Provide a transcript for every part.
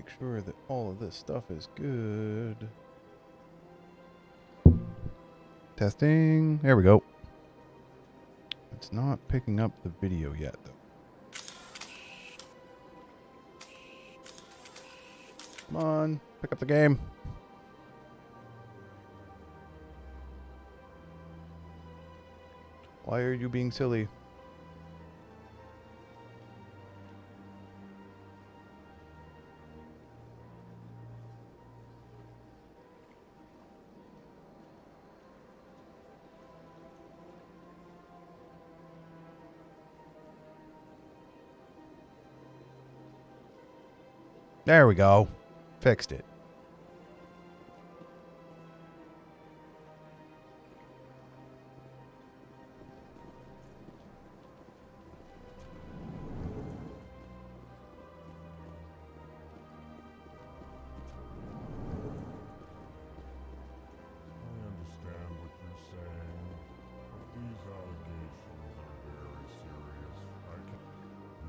make sure that all of this stuff is good. Testing. There we go. It's not picking up the video yet, though. Come on, pick up the game. Why are you being silly? There we go. Fixed it.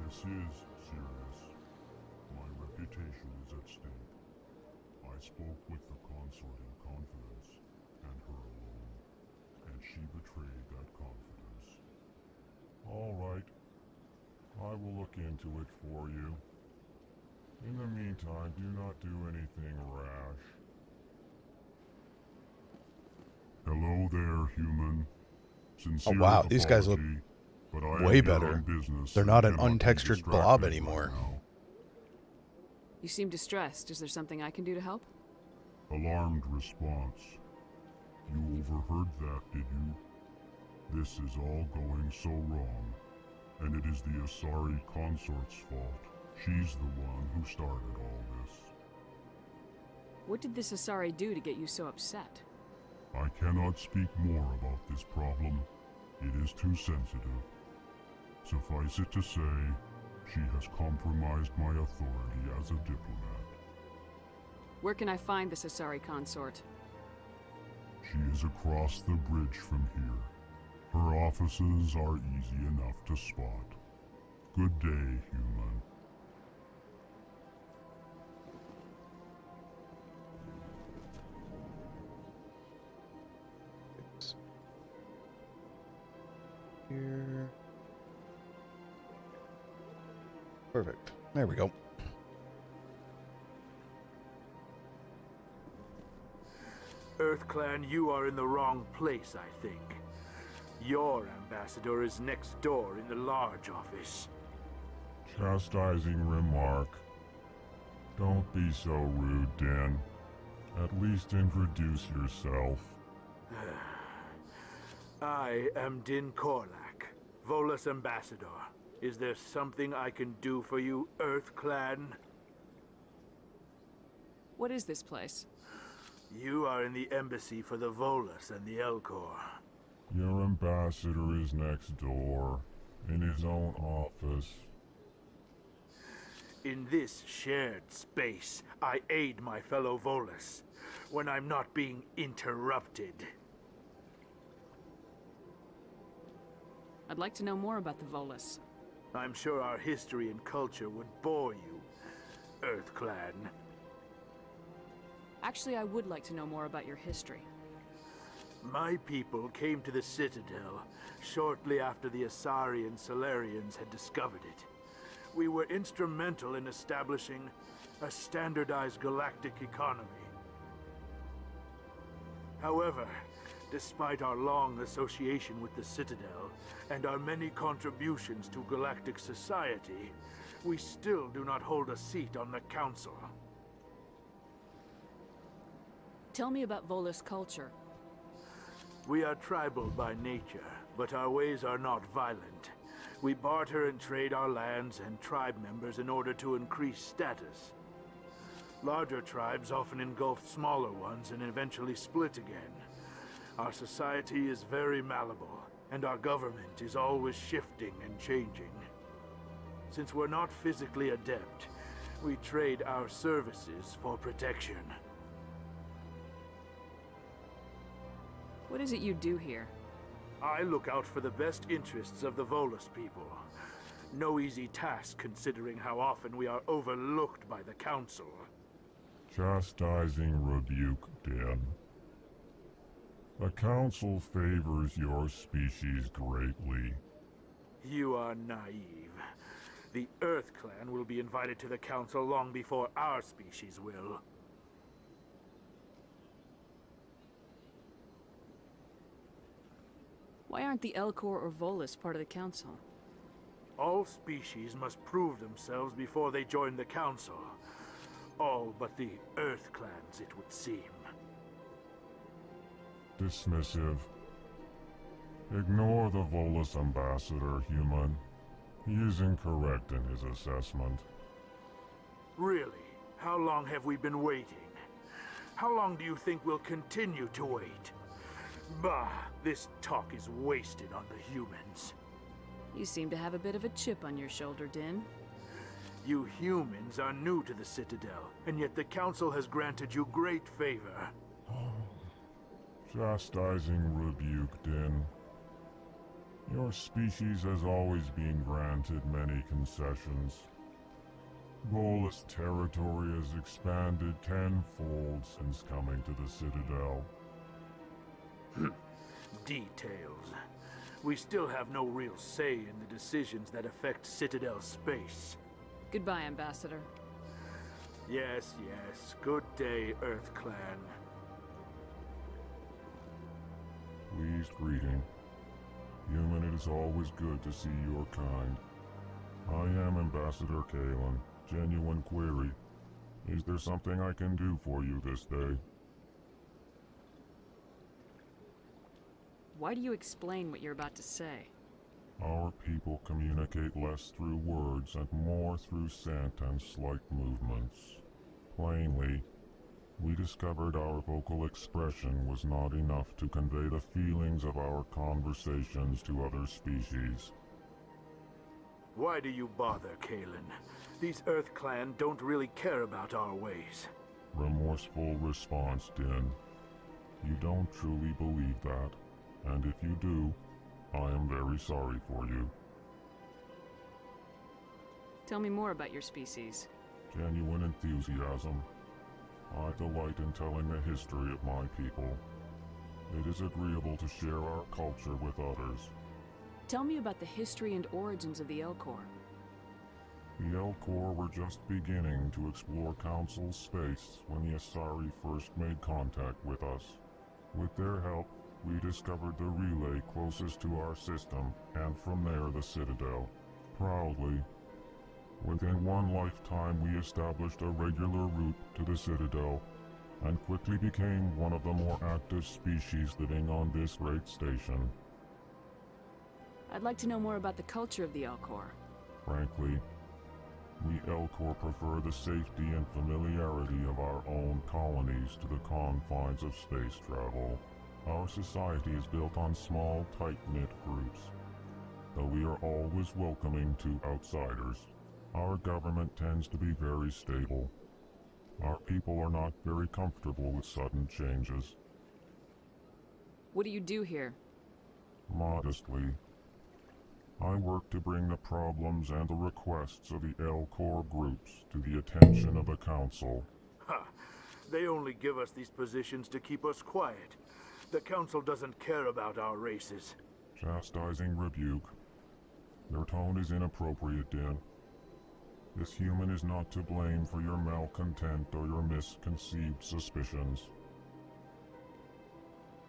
This is serious. My reputation is at stake. I spoke with the consort in confidence, and her alone, and she betrayed that confidence. All right. I will look into it for you. In the meantime, do not do anything rash. Hello there, human. Sincere wow, these guys look apology, but I way am here better. on business They're and not an cannot be untextured blob distracted anymore. right now. You seem distressed. Is there something I can do to help? Alarmed response. You overheard that, did you? This is all going so wrong, and it is the Asari consort's fault. She's the one who started all this. What did this Asari do to get you so upset? I cannot speak more about this problem. It is too sensitive. Suffice it to say, she has compromised my authority as a diplomat. Where can I find this Asari consort? She is across the bridge from here. Her offices are easy enough to spot. Good day, human. Here. Perfect. There we go. EarthClan, you are in the wrong place, I think. Your ambassador is next door in the large office. Chastising remark. Don't be so rude, Dan. At least introduce yourself. I am Din Korlak, Volus ambassador. Is there something I can do for you, EarthClan? What is this place? You are in the embassy for the Volus and the Elcor. Your ambassador is next door, in his own office. In this shared space, I aid my fellow Volus when I'm not being interrupted. I'd like to know more about the Volus. I'm sure our history and culture would bore you, EarthClan. Actually, I would like to know more about your history. My people came to the Citadel shortly after the Asari and Solarians had discovered it. We were instrumental in establishing a standardized galactic economy. However, despite our long association with the Citadel and our many contributions to galactic society, we still do not hold a seat on the Council. Tell me about Volus culture. We are tribal by nature, but our ways are not violent. We barter and trade our lands and tribe members in order to increase status. Larger tribes often engulf smaller ones and eventually split again. Our society is very malleable, and our government is always shifting and changing. Since we're not physically adept, we trade our services for protection. What is it you do here? I look out for the best interests of the Volus people. No easy task considering how often we are overlooked by the Council. Chastising rebuke, Din. The Council favors your species greatly. You are naive. The Earth Clan will be invited to the Council long before our species will. Why aren't the Elcor or Volus part of the Council? All species must prove themselves before they join the Council. All but the Earth Clans, it would seem. Dismissive. Ignore the Volus ambassador, human. He is incorrect in his assessment. Really? How long have we been waiting? How long do you think we'll continue to wait? Bah, this talk is wasted on the humans. You seem to have a bit of a chip on your shoulder, Din. You humans are new to the Citadel, and yet the Council has granted you great favor. Chastising rebuke, Din. Your species has always been granted many concessions. Volus territory has expanded tenfold since coming to the Citadel. Details. We still have no real say in the decisions that affect Citadel space. Goodbye, Ambassador. Yes, yes. Good day, Earth Clan. Pleased greeting. Human, it is always good to see your kind. I am Ambassador Kalen. Genuine query. Is there something I can do for you this day? Why do you explain what you're about to say? Our people communicate less through words and more through scent and slight movements. Plainly, we discovered our vocal expression was not enough to convey the feelings of our conversations to other species. Why do you bother, Kalen? These Earth Clan don't really care about our ways. Remorseful response, Din. You don't truly believe that, and if you do, I am very sorry for you. Tell me more about your species. Genuine enthusiasm. I delight in telling the history of my people. It is agreeable to share our culture with others. Tell me about the history and origins of the Elcor. The Elcor were just beginning to explore Council space when the Asari first made contact with us. With their help, we discovered the relay closest to our system, and from there the Citadel. Proudly, within one lifetime we established a regular route to the Citadel, and quickly became one of the more active species living on this great station. I'd like to know more about the culture of the Elcor. Frankly, we Elcor prefer the safety and familiarity of our own colonies to the confines of space travel. Our society is built on small, tight-knit groups, though we are always welcoming to outsiders. Our government tends to be very stable. Our people are not very comfortable with sudden changes. What do you do here? Modestly, I work to bring the problems and the requests of the Elcor groups to the attention of the Council. Ha! They only give us these positions to keep us quiet. The Council doesn't care about our races. Chastising rebuke. Your tone is inappropriate, Din. This human is not to blame for your malcontent or your misconceived suspicions.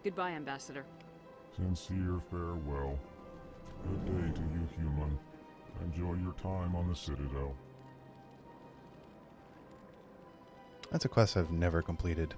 Goodbye, Ambassador. Sincere farewell. Good day to you, human. Enjoy your time on the Citadel. That's a quest I've never completed.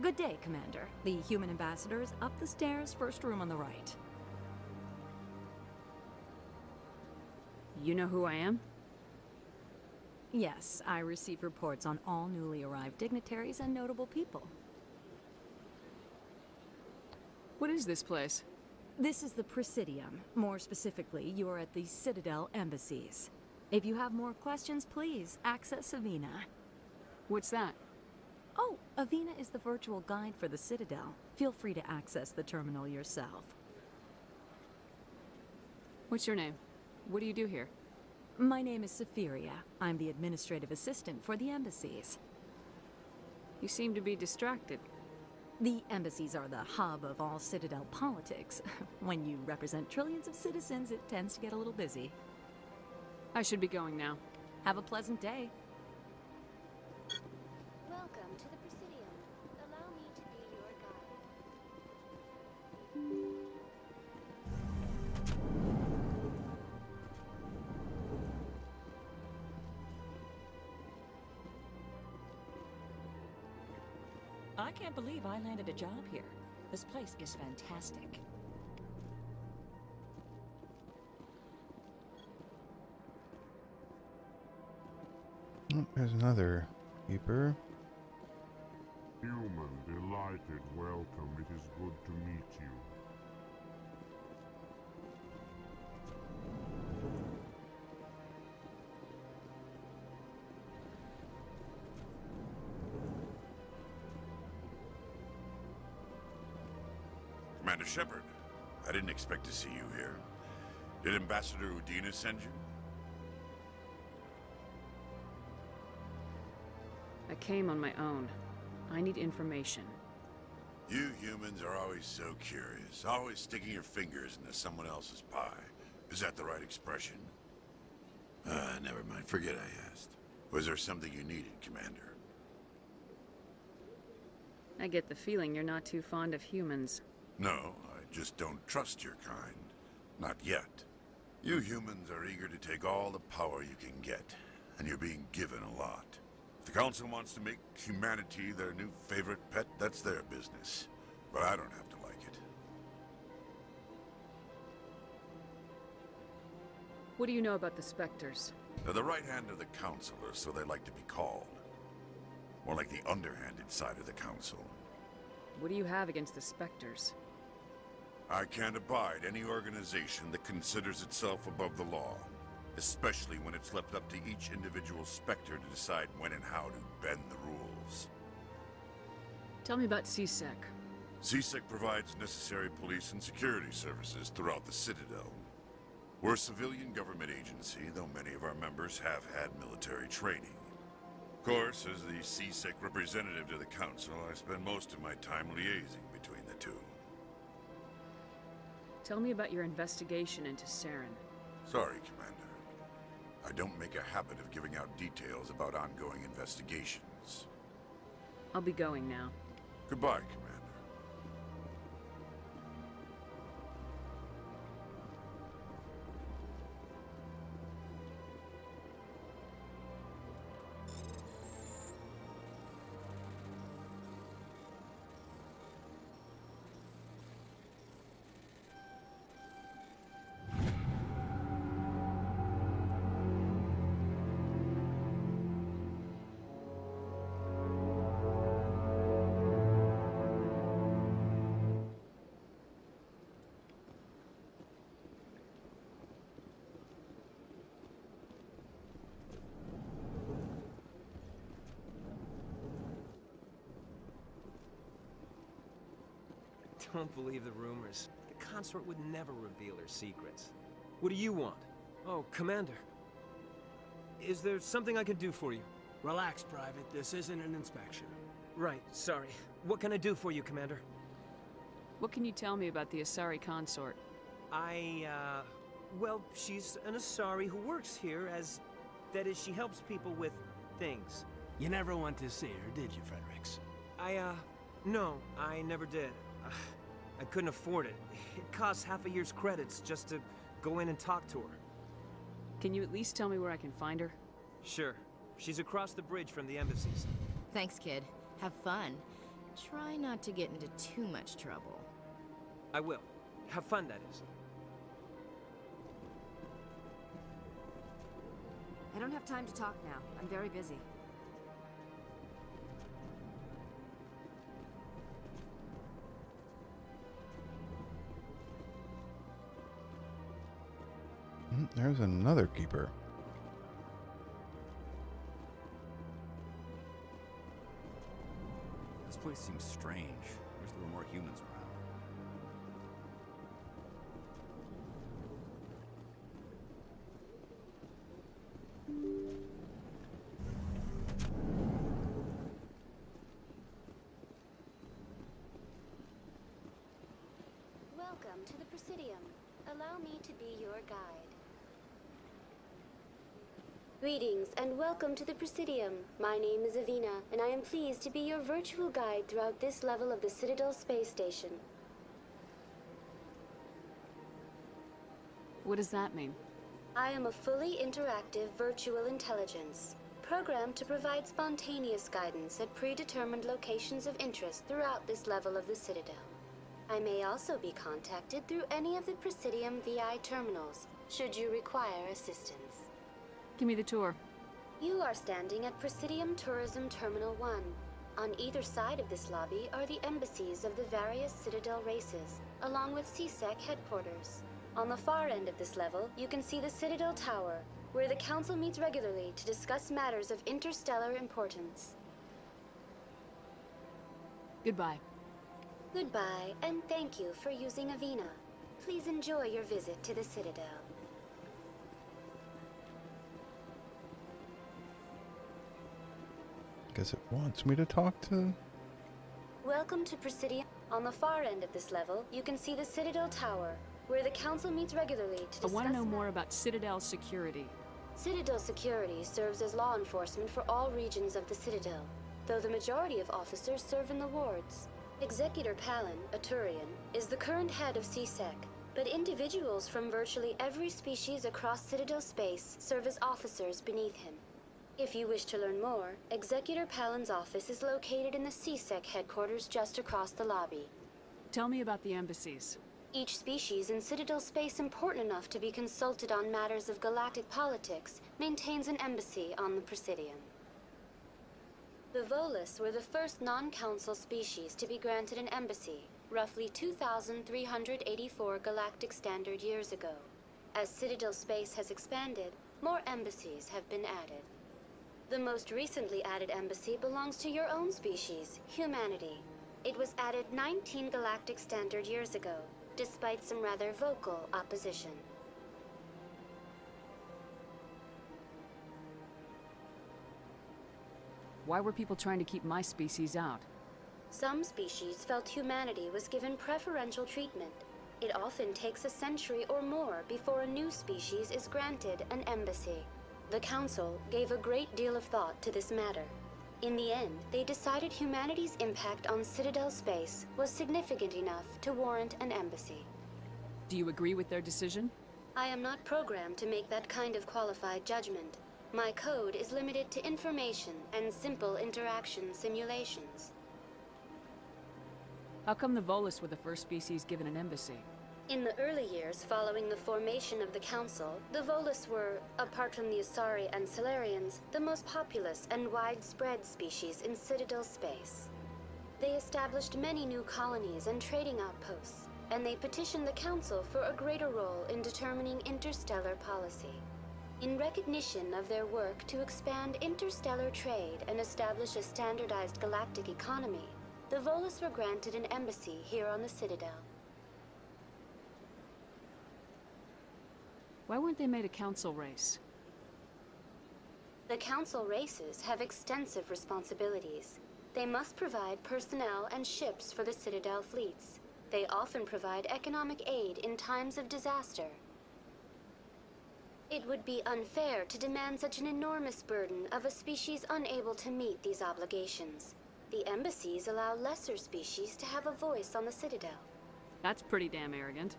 Good day, Commander. The human ambassador is up the stairs, first room on the right. You know who I am? Yes, I receive reports on all newly arrived dignitaries and notable people. What is this place? This is the Presidium. More specifically, you are at the Citadel embassies. If you have more questions, please access Avina. What's that? Oh, Avina is the virtual guide for the Citadel. Feel free to access the terminal yourself. What's your name? What do you do here? My name is Safiria. I'm the administrative assistant for the embassies. You seem to be distracted. The embassies are the hub of all Citadel politics. When you represent trillions of citizens, it tends to get a little busy. I should be going now. Have a pleasant day. Welcome to the Presidium. Allow me to be your guide. I can't believe I landed a job here. This place is fantastic. Oh, there's another keeper. Human, delighted, welcome. It is good to meet you. Commander Shepard, I didn't expect to see you here. Did Ambassador Udina send you? I came on my own. I need information. You humans are always so curious, always sticking your fingers into someone else's pie. Is that the right expression? Never mind. Forget I asked. Was there something you needed, Commander? I get the feeling you're not too fond of humans. No, I just don't trust your kind. Not yet. You humans are eager to take all the power you can get, and you're being given a lot. If the Council wants to make humanity their new favorite pet, that's their business. But I don't have to like it. What do you know about the Spectres? They're the right hand of the Council, or so they like to be called. More like the underhanded side of the Council. What do you have against the Spectres? I can't abide any organization that considers itself above the law. Especially when it's left up to each individual Spectre to decide when and how to bend the rules. Tell me about CSEC. CSEC provides necessary police and security services throughout the Citadel. We're a civilian government agency, though many of our members have had military training. Of course, as the CSEC representative to the Council, I spend most of my time liaising between the two. Tell me about your investigation into Saren. Sorry, Commander. I don't make a habit of giving out details about ongoing investigations. I'll be going now. Goodbye, Commander. Don't believe the rumors. The consort would never reveal her secrets. What do you want? Oh, Commander. Is there something I can do for you? Relax, Private. This isn't an inspection. Right, sorry. What can I do for you, Commander? What can you tell me about the Asari consort? Well, she's an Asari who works here as... That is, she helps people with things. You never went to see her, did you, Fredericks? No, I never did. I couldn't afford it. It costs half a year's credits just to go in and talk to her. Can you at least tell me where I can find her? Sure. She's across the bridge from the embassies. Thanks, kid. Have fun. Try not to get into too much trouble. I will. Have fun, that is. I don't have time to talk now. I'm very busy. There's another keeper. This place seems strange. Wish there were more humans around. Welcome to the Presidium. Allow me to be your guide. Greetings and welcome to the Presidium. My name is Avina, and I am pleased to be your virtual guide throughout this level of the Citadel space station. What does that mean? I am a fully interactive virtual intelligence, programmed to provide spontaneous guidance at predetermined locations of interest throughout this level of the Citadel. I may also be contacted through any of the Presidium VI terminals, should you require assistance. Give me the tour. You are standing at Presidium Tourism Terminal 1. On either side of this lobby are the embassies of the various Citadel races, along with CSEC headquarters. On the far end of this level, you can see the Citadel Tower, where the Council meets regularly to discuss matters of interstellar importance. Goodbye. Goodbye, and thank you for using Avina. Please enjoy your visit to the Citadel. Guess it wants me to talk to... Welcome to Presidium. On the far end of this level, you can see the Citadel Tower, where the Council meets regularly to discuss... I want to know more about Citadel security. Citadel security serves as law enforcement for all regions of the Citadel, though the majority of officers serve in the wards. Executor Palin, a Turian, is the current head of CSEC, but individuals from virtually every species across Citadel space serve as officers beneath him. If you wish to learn more, Executor Palin's office is located in the CSEC headquarters just across the lobby. Tell me about the embassies. Each species in Citadel space important enough to be consulted on matters of galactic politics maintains an embassy on the Presidium. The Volus were the first non-council species to be granted an embassy, roughly 2,384 galactic standard years ago. As Citadel space has expanded, more embassies have been added. The most recently added embassy belongs to your own species, humanity. It was added 19 galactic standard years ago, despite some rather vocal opposition. Why were people trying to keep my species out? Some species felt humanity was given preferential treatment. It often takes a century or more before a new species is granted an embassy. The Council gave a great deal of thought to this matter. In the end, they decided humanity's impact on Citadel space was significant enough to warrant an embassy. Do you agree with their decision? I am not programmed to make that kind of qualified judgment. My code is limited to information and simple interaction simulations. How come the Volus were the first species given an embassy? In the early years following the formation of the Council, the Volus were, apart from the Asari and Solarians, the most populous and widespread species in Citadel space. They established many new colonies and trading outposts, and they petitioned the Council for a greater role in determining interstellar policy. In recognition of their work to expand interstellar trade and establish a standardized galactic economy, the Volus were granted an embassy here on the Citadel. Why weren't they made a council race? The Council races have extensive responsibilities. They must provide personnel and ships for the Citadel fleets. They often provide economic aid in times of disaster. It would be unfair to demand such an enormous burden of a species unable to meet these obligations. The embassies allow lesser species to have a voice on the Citadel. That's pretty damn arrogant.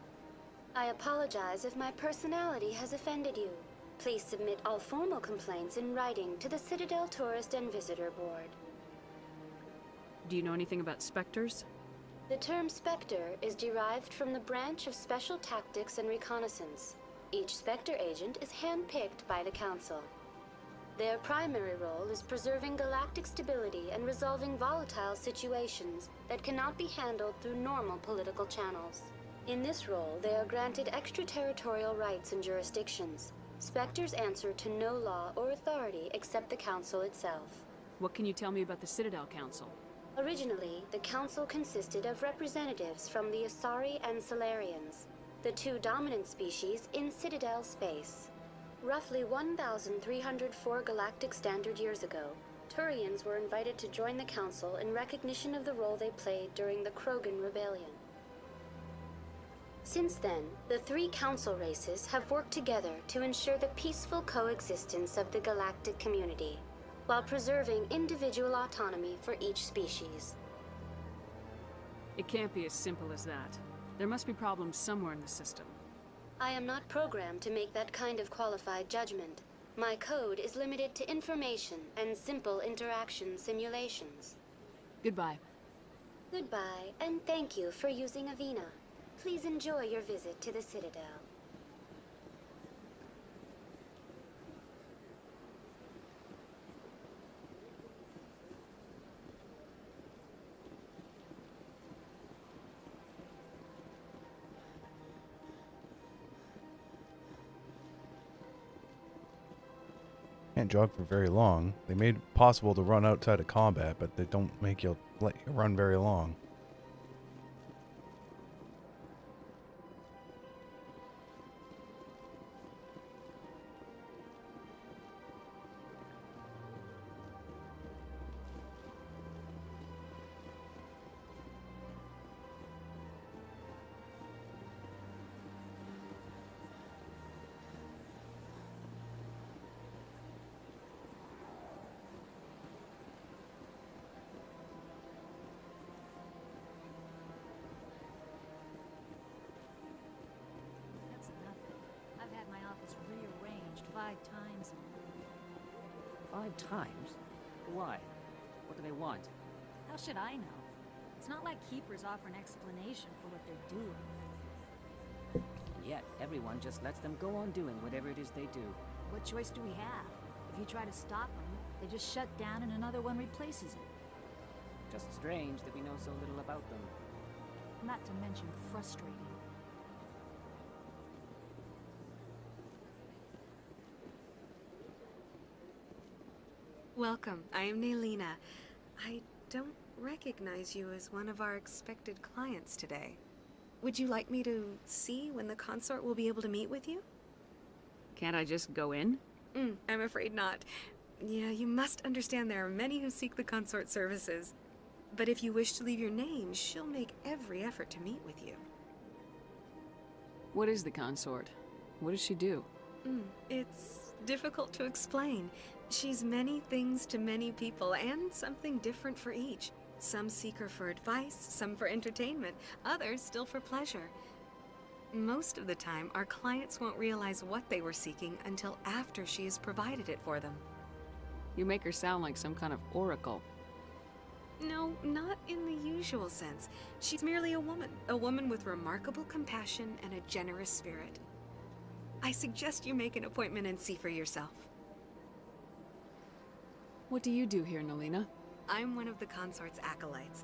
I apologize if my personality has offended you. Please submit all formal complaints in writing to the Citadel Tourist and Visitor Board. Do you know anything about specters? The term Spectre is derived from the branch of Special Tactics and Reconnaissance. Each Spectre agent is handpicked by the Council. Their primary role is preserving galactic stability and resolving volatile situations that cannot be handled through normal political channels. In this role, they are granted extraterritorial rights and jurisdictions. Spectres answer to no law or authority except the Council itself. What can you tell me about the Citadel Council? Originally, the Council consisted of representatives from the Asari and Solarians, the two dominant species in Citadel space. Roughly 1,304 galactic standard years ago, Turians were invited to join the Council in recognition of the role they played during the Krogan Rebellion. Since then, the three Council races have worked together to ensure the peaceful coexistence of the galactic community, while preserving individual autonomy for each species. It can't be as simple as that. There must be problems somewhere in the system. I am not programmed to make that kind of qualified judgment. My code is limited to information and simple interaction simulations. Goodbye. Goodbye, and thank you for using Avina. Please enjoy your visit to the Citadel. Can't jog for very long. They made it possible to run outside of combat, but they don't make you let you run very long. That's nothing. I've had my office rearranged 5 times. 5 times? Why? What do they want? How should I know? It's not like Keepers offer an explanation for what they're doing. And yet, everyone just lets them go on doing whatever it is they do. What choice do we have? If you try to stop them, they just shut down and another one replaces it. Just strange that we know so little about them. Not to mention frustrating. Welcome. I am Naylina. I don't recognize you as one of our expected clients today. Would you like me to see when the consort will be able to meet with you? Can't I just go in? I'm afraid not. Yeah, you must understand there are many who seek the consort services. But if you wish to leave your name, she'll make every effort to meet with you. What is the consort? What does she do? It's difficult to explain. She's many things to many people, and something different for each. Some seek her for advice, some for entertainment, others still for pleasure. Most of the time, our clients won't realize what they were seeking until after she has provided it for them. You make her sound like some kind of oracle. No, not in the usual sense. She's merely a woman with remarkable compassion and a generous spirit. I suggest you make an appointment and see for yourself. What do you do here, Naylina? I'm one of the consort's acolytes.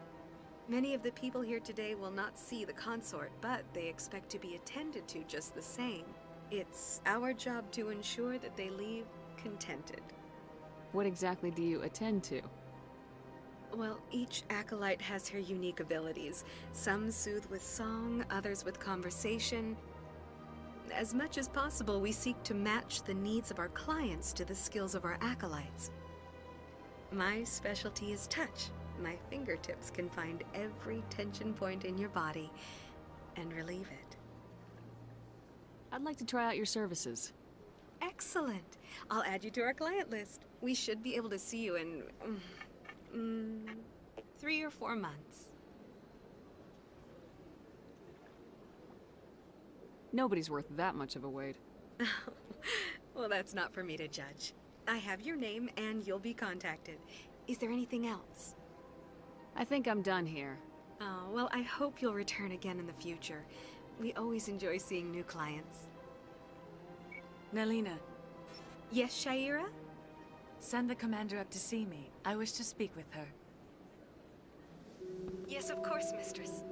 Many of the people here today will not see the consort, but they expect to be attended to just the same. It's our job to ensure that they leave contented. What exactly do you attend to? Well, each acolyte has her unique abilities. Some soothe with song, others with conversation. As much as possible, we seek to match the needs of our clients to the skills of our acolytes. My specialty is touch. My fingertips can find every tension point in your body and relieve it. I'd like to try out your services. Excellent. I'll add you to our client list. We should be able to see you in 3 or 4 months. Nobody's worth that much of a wait. Well, that's not for me to judge. I have your name and you'll be contacted. Is there anything else? I think I'm done here. Oh, well, I hope you'll return again in the future. We always enjoy seeing new clients. Nelina, Yes, Shaira? send the commander up to see me. I wish to speak with her. Yes, of course, mistress.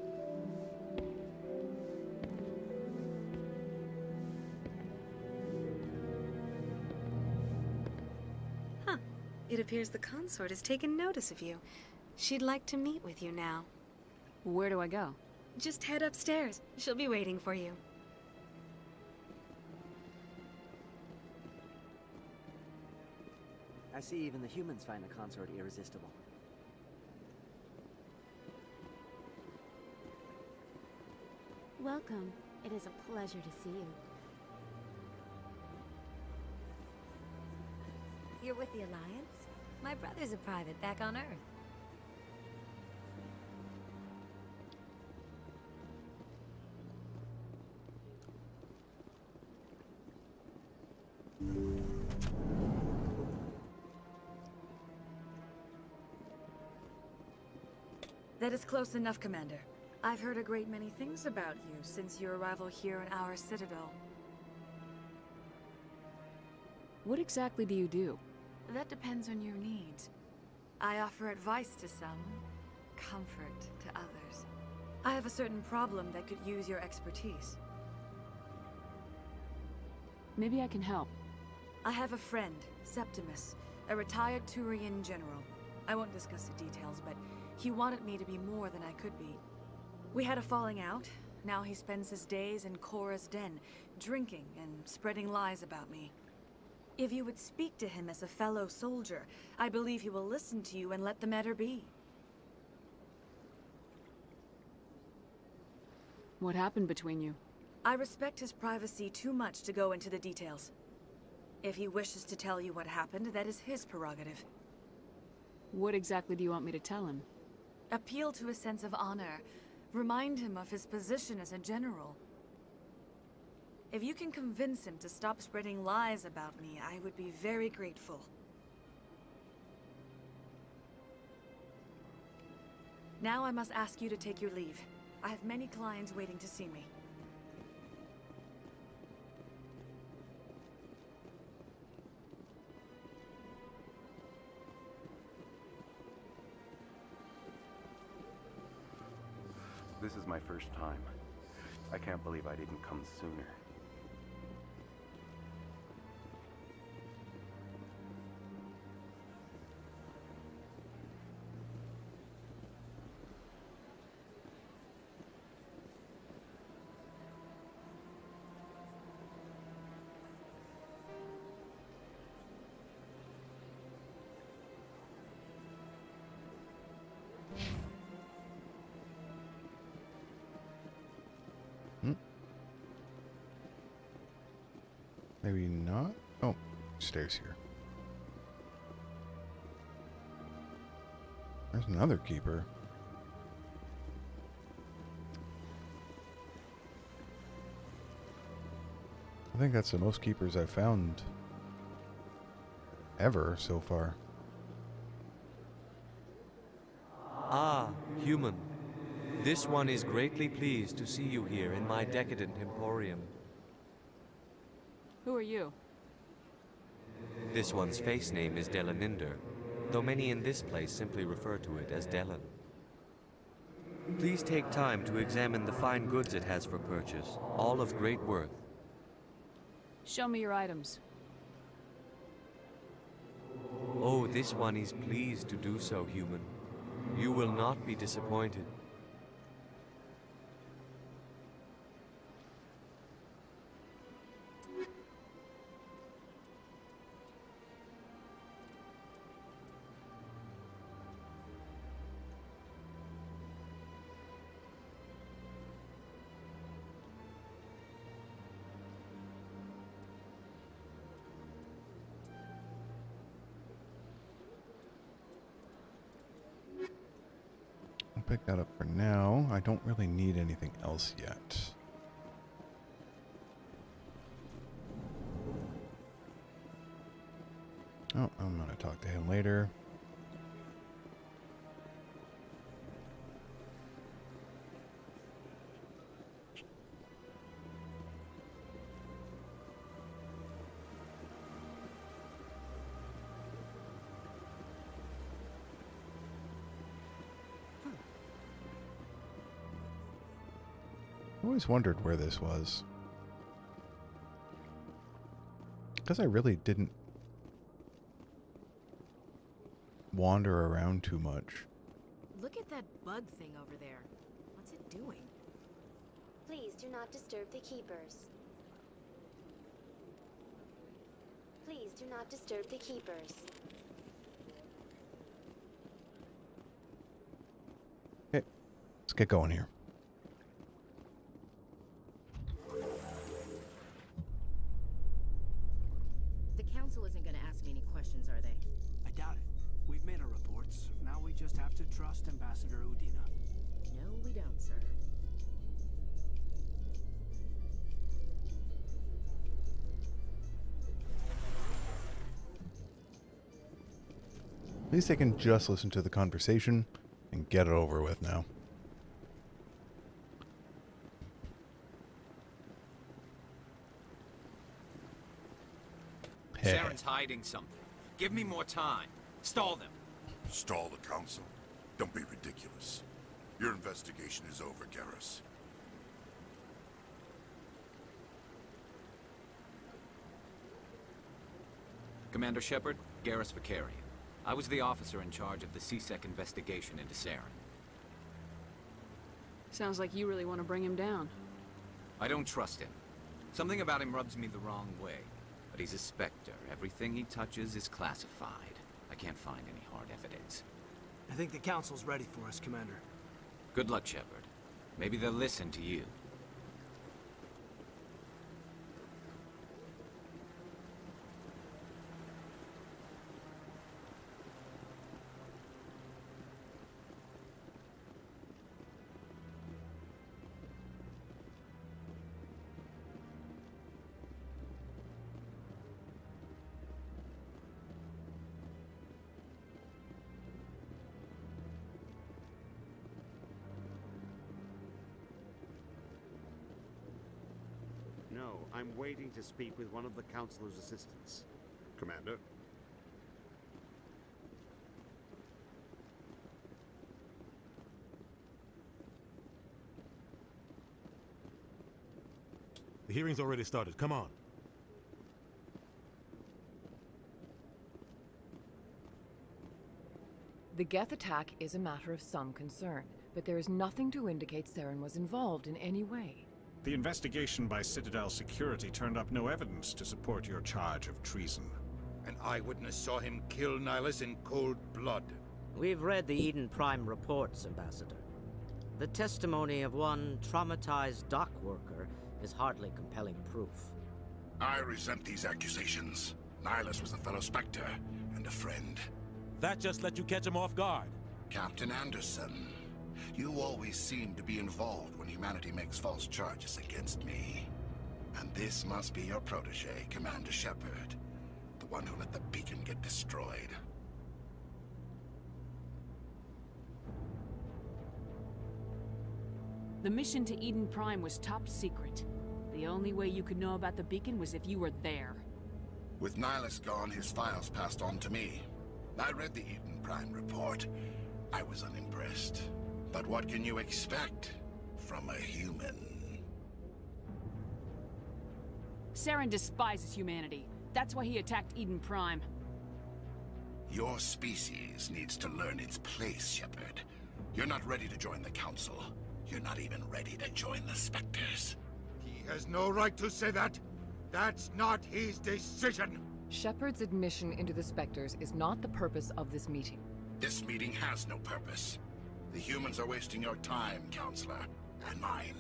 Huh. It appears the consort has taken notice of you. She'd like to meet with you now. Where do I go? Just head upstairs. She'll be waiting for you. I see even the humans find the consort irresistible. Welcome. It is a pleasure to see you. You're with the Alliance? My brother's a private back on Earth. That is close enough, Commander. I've heard a great many things about you since your arrival here in our citadel. What exactly do you do? That depends on your needs. I offer advice to some, comfort to others. I have a certain problem that could use your expertise. Maybe I can help. I have a friend, Septimus, a retired Turian general. I won't discuss the details, but he wanted me to be more than I could be. We had a falling out. Now he spends his days in Korra's den, drinking and spreading lies about me. If you would speak to him as a fellow soldier, I believe he will listen to you and let the matter be. What happened between you? I respect his privacy too much to go into the details. If he wishes to tell you what happened, that is his prerogative. What exactly do you want me to tell him? Appeal to his sense of honor. Remind him of his position as a general. If you can convince him to stop spreading lies about me, I would be very grateful. Now I must ask you to take your leave. I have many clients waiting to see me. This is my first time. I can't believe I didn't come sooner. Maybe not? Oh, stairs here. There's another keeper. I think that's the most keepers I've found ever so far. Ah, human. This one is greatly pleased to see you here in my decadent emporium. Who are you? This one's face name is Delaninder, though many in this place simply refer to it as Delan. Please take time to examine the fine goods it has for purchase, all of great worth. Show me your items. Oh, this one is pleased to do so, human. You will not be disappointed. I'll pick that up for now. I don't really need anything else yet. Oh, I'm gonna talk to him later. I always wondered where this was. Because I really didn't wander around too much. Look at that bug thing over there. What's it doing? Please do not disturb the keepers. Please do not disturb the keepers. Okay, let's get going here. The council isn't going to ask me any questions, are they? I doubt it. We've made our reports. Now we just have to trust Ambassador Udina. No, we don't, sir. At least I can just listen to the conversation and get it over with now. Hey. Saren's hiding something. Give me more time. Stall them. Stall the council? Don't be ridiculous. Your investigation is over, Garrus. Commander Shepard, Garrus Vicarian. I was the officer in charge of the CSEC investigation into Saren. Sounds like you really want to bring him down. I don't trust him. Something about him rubs me the wrong way. But he's a Spectre. Everything he touches is classified. I can't find any hard evidence. I think the council's ready for us, Commander. Good luck, Shepard. Maybe they'll listen to you. No, I'm waiting to speak with one of the Councilor's assistants. Commander? The hearing's already started. Come on. The Geth attack is a matter of some concern, but there is nothing to indicate Saren was involved in any way. The investigation by Citadel Security turned up no evidence to support your charge of treason. An eyewitness saw him kill Nihilus in cold blood. We've read the Eden Prime reports, Ambassador. The testimony of one traumatized dock worker is hardly compelling proof. I resent these accusations. Nihilus was a fellow Spectre and a friend. That just let you catch him off guard. Captain Anderson, you always seem to be involved when humanity makes false charges against me. And this must be your protege, Commander Shepard. The one who let the beacon get destroyed. The mission to Eden Prime was top secret. The only way you could know about the beacon was if you were there. With Nihilus gone, his files passed on to me. I read the Eden Prime report. I was unimpressed. But what can you expect from a human? Saren despises humanity. That's why he attacked Eden Prime. Your species needs to learn its place, Shepard. You're not ready to join the Council. You're not even ready to join the Spectres. He has no right to say that. That's not his decision. Shepard's admission into the Spectres is not the purpose of this meeting. This meeting has no purpose. The humans are wasting your time, Counselor, and mine.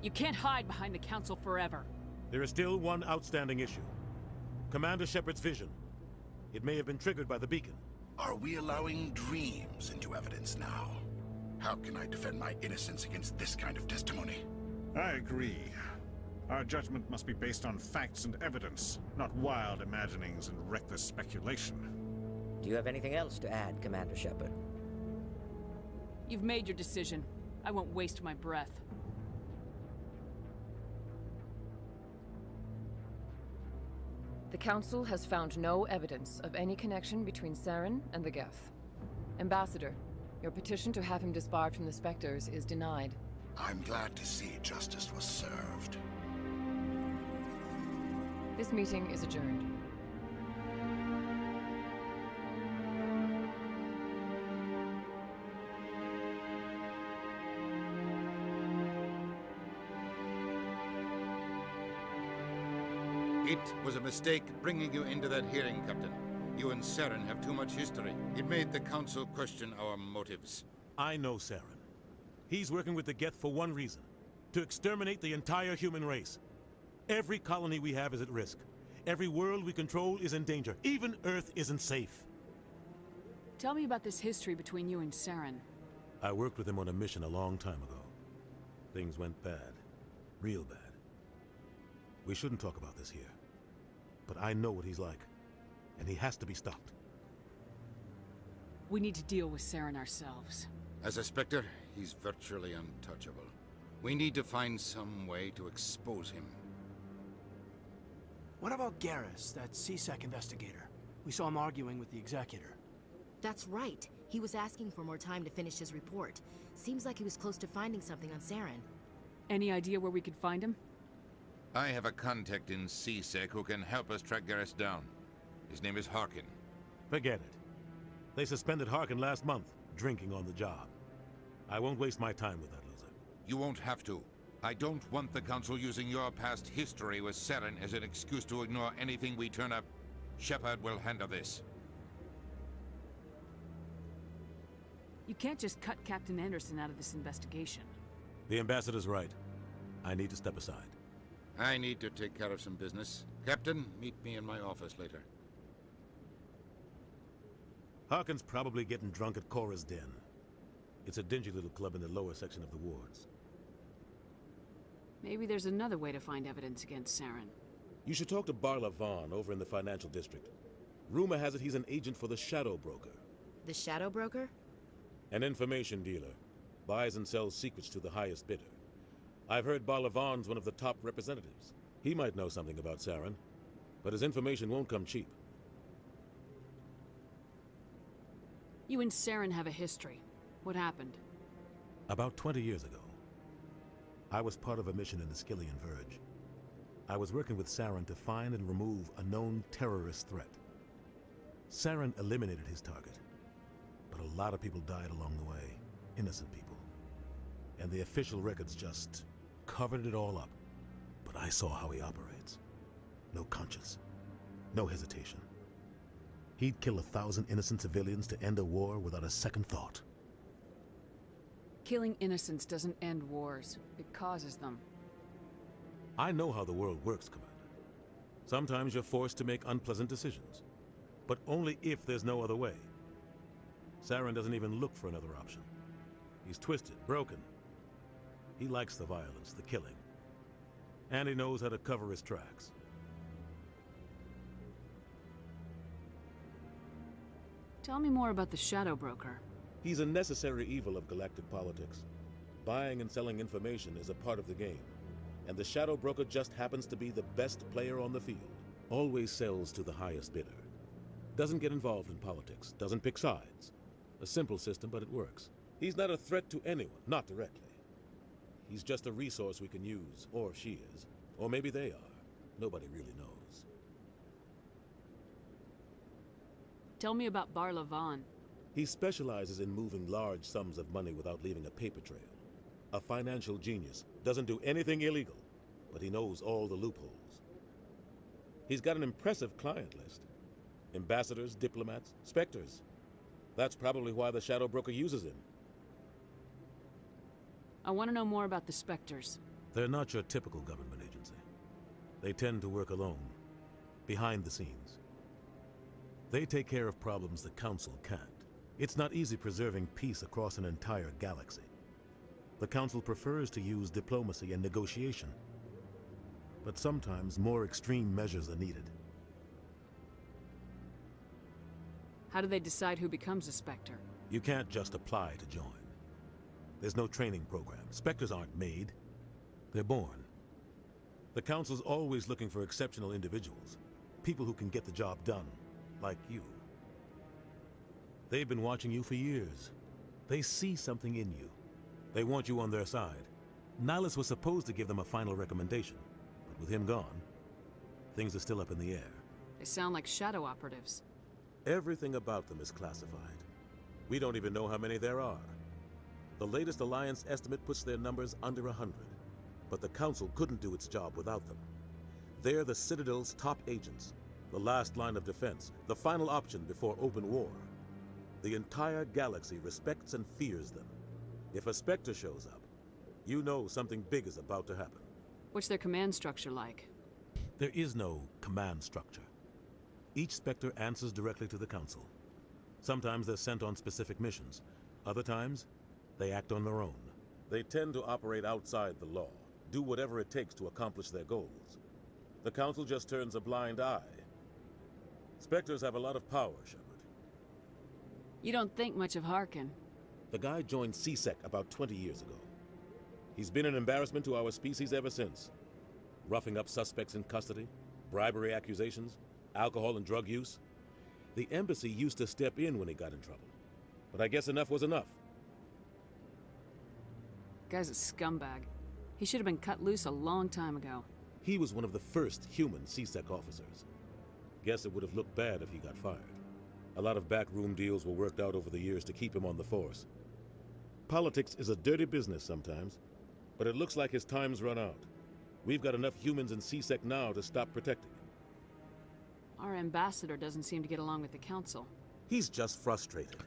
You can't hide behind the Council forever. There is still one outstanding issue. Commander Shepard's vision. It may have been triggered by the beacon. Are we allowing dreams into evidence now? How can I defend my innocence against this kind of testimony? I agree. Our judgment must be based on facts and evidence, not wild imaginings and reckless speculation. Do you have anything else to add, Commander Shepard? You've made your decision. I won't waste my breath. The Council has found no evidence of any connection between Saren and the Geth. Ambassador, Your petition to have him disbarred from the Spectres is denied. I'm glad to see justice was served. This meeting is adjourned. It was a mistake bringing you into that hearing, Captain. You and Saren have too much history. It made the Council question our motives. I know Saren. He's working with the Geth for one reason. To exterminate the entire human race. Every colony we have is at risk. Every world we control is in danger. Even Earth isn't safe. Tell me about this history between you and Saren. I worked with him on a mission a long time ago. Things went bad. Real bad. We shouldn't talk about this here. But I know what he's like. And he has to be stopped. We need to deal with Saren ourselves. As a Spectre, he's virtually untouchable. We need to find some way to expose him. What about Garrus, that CSEC investigator? We saw him arguing with the Executor. That's right. He was asking for more time to finish his report. Seems like he was close to finding something on Saren. Any idea where we could find him? I have a contact in CSEC who can help us track Garrus down. His name is Harkin. Forget it. They suspended Harkin last month, drinking on the job. I won't waste my time with that loser. You won't have to. I don't want the Council using your past history with Saren as an excuse to ignore anything we turn up. Shepard will handle this. You can't just cut Captain Anderson out of this investigation. The Ambassador's right. I need to step aside. I need to take care of some business. Captain, meet me in my office later. Harkin's probably getting drunk at Cora's Den. It's a dingy little club in the lower section of the wards. Maybe there's another way to find evidence against Saren. You should talk to Barla Vaughn over in the financial district. Rumor has it he's an agent for the Shadow Broker. The Shadow Broker? An information dealer. Buys and sells secrets to the highest bidder. I've heard Barla Vaughn's one of the top representatives. He might know something about Saren, but his information won't come cheap. You and Saren have a history. What happened? About 20 years ago, I was part of a mission in the Skillian Verge. I was working with Saren to find and remove a known terrorist threat. Saren eliminated his target, but a lot of people died along the way, innocent people. And the official records just covered it all up. But I saw how he operates. No conscience, no hesitation. He'd kill 1,000 innocent civilians to end a war without a second thought. Killing innocents doesn't end wars. It causes them. I know how the world works, Commander. Sometimes you're forced to make unpleasant decisions, but only if there's no other way. Saren doesn't even look for another option. He's twisted, broken. He likes the violence, the killing. And he knows how to cover his tracks. Tell me more about the Shadow Broker. He's a necessary evil of galactic politics. Buying and selling information is a part of the game. And the Shadow Broker just happens to be the best player on the field. Always sells to the highest bidder. Doesn't get involved in politics, doesn't pick sides. A simple system, but it works. He's not a threat to anyone, not directly. He's just a resource we can use, or she is. Or maybe they are. Nobody really knows. Tell me about Barla Vaughn. He specializes in moving large sums of money without leaving a paper trail. A financial genius. Doesn't do anything illegal, but he knows all the loopholes. He's got an impressive client list. Ambassadors, diplomats, specters. That's probably why the Shadow Broker uses him. I want to know more about the Spectres. They're not your typical government agency. They tend to work alone, behind the scenes. They take care of problems the Council can't. It's not easy preserving peace across an entire galaxy. The Council prefers to use diplomacy and negotiation. But sometimes more extreme measures are needed. How do they decide who becomes a Spectre? You can't just apply to join. There's no training program. Spectres aren't made. They're born. The Council's always looking for exceptional individuals. People who can get the job done, like you. They've been watching you for years. They see something in you. They want you on their side. Nihilus was supposed to give them a final recommendation, but with him gone, things are still up in the air. They sound like shadow operatives. Everything about them is classified. We don't even know how many there are. The latest Alliance estimate puts their numbers under 100, but the Council couldn't do its job without them. They're the Citadel's top agents, the last line of defense, the final option before open war. The entire galaxy respects and fears them. If a Spectre shows up, you know something big is about to happen. What's their command structure like? There is no command structure. Each Spectre answers directly to the Council. Sometimes they're sent on specific missions. Other times, they act on their own. They tend to operate outside the law, do whatever it takes to accomplish their goals. The Council just turns a blind eye. Spectres have a lot of power, Shepard. You don't think much of Harkin. The guy joined CSEC about 20 years ago. He's been an embarrassment to our species ever since. Roughing up suspects in custody, bribery accusations, alcohol and drug use. The embassy used to step in when he got in trouble. But I guess enough was enough. Guy's a scumbag. He should have been cut loose a long time ago. He was one of the first human CSEC officers. Guess it would have looked bad if he got fired. A lot of backroom deals were worked out over the years to keep him on the force. Politics is a dirty business sometimes, but it looks like his time's run out. We've got enough humans in CSEC now to stop protecting him. Our ambassador doesn't seem to get along with the Council. He's just frustrated.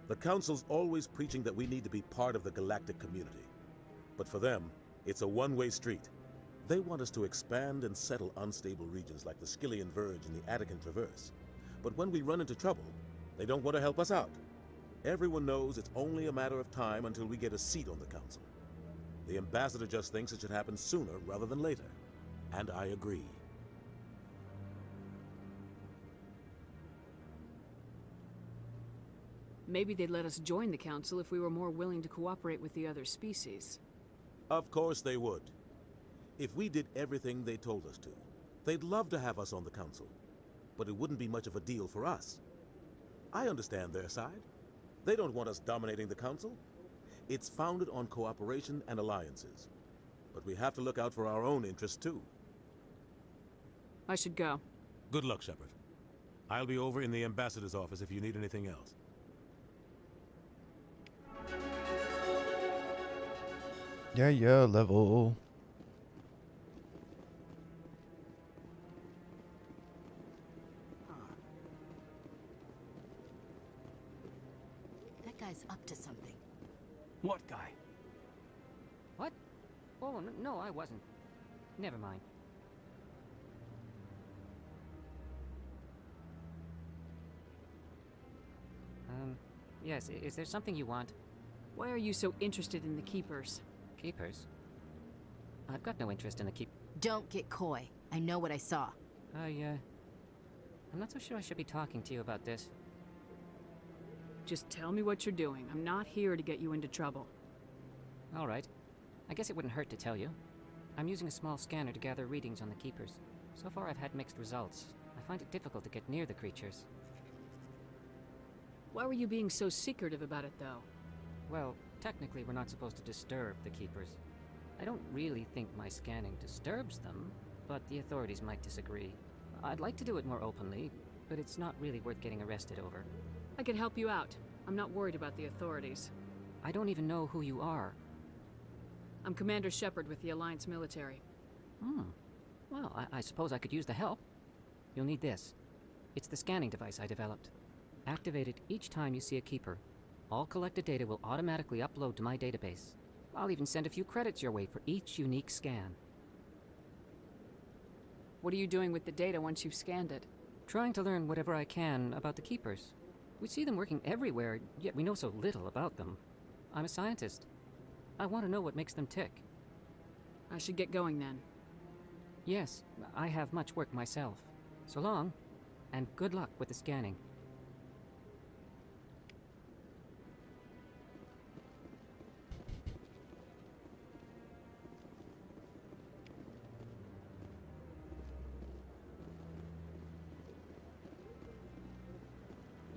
The Council's always preaching that we need to be part of the galactic community. But for them, it's a one-way street. They want us to expand and settle unstable regions like the Skillian Verge and the Attican Traverse. But when we run into trouble, they don't want to help us out. Everyone knows it's only a matter of time until we get a seat on the Council. The ambassador just thinks it should happen sooner rather than later. And I agree. Maybe they'd let us join the Council if we were more willing to cooperate with the other species. Of course they would. If we did everything they told us to, they'd love to have us on the Council. But it wouldn't be much of a deal for us. I understand their side. They don't want us dominating the Council. It's founded on cooperation and alliances. But we have to look out for our own interests, too. I should go. Good luck, Shepard. I'll be over in the ambassador's office if you need anything else. Yeah, level. That guy's up to something. What guy? What? Oh, no, I wasn't. Never mind. Yes, is there something you want? Why are you so interested in the Keepers? Keepers? I've got no interest in the keep... Don't get coy. I know what I saw. I'm not so sure I should be talking to you about this. Just tell me what you're doing. I'm not here to get you into trouble. All right. I guess it wouldn't hurt to tell you. I'm using a small scanner to gather readings on the Keepers. So far I've had mixed results. I find it difficult to get near the creatures. Why were you being so secretive about it, though? Well, technically we're not supposed to disturb the Keepers. I don't really think my scanning disturbs them, but the authorities might disagree. I'd like to do it more openly, but it's not really worth getting arrested over. I can help you out. I'm not worried about the authorities. I don't even know who you are. I'm Commander Shepard with the Alliance military. Well, I suppose I could use the help. You'll need this. It's the scanning device I developed. Activate it each time you see a Keeper. All collected data will automatically upload to my database. I'll even send a few credits your way for each unique scan. What are you doing with the data once you've scanned it? Trying to learn whatever I can about the Keepers. We see them working everywhere, yet we know so little about them. I'm a scientist. I want to know what makes them tick. I should get going then. Yes, I have much work myself. So long, and good luck with the scanning.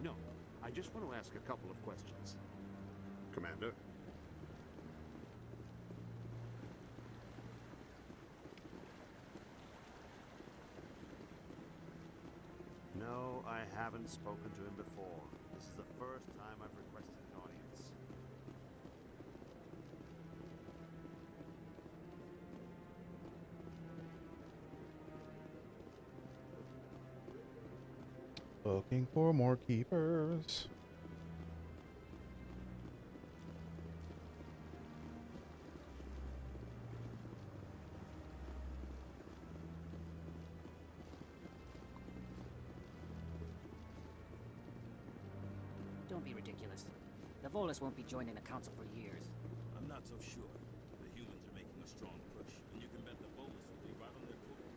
No, I just want to ask a couple of questions. Commander. No, I haven't spoken to him before. This is the first time I've requested an audience. Looking for more keepers. Don't be ridiculous. The Volus won't be joining the Council for years. I'm not so sure. The humans are making a strong push, and you can bet the Volus will be right on their toes.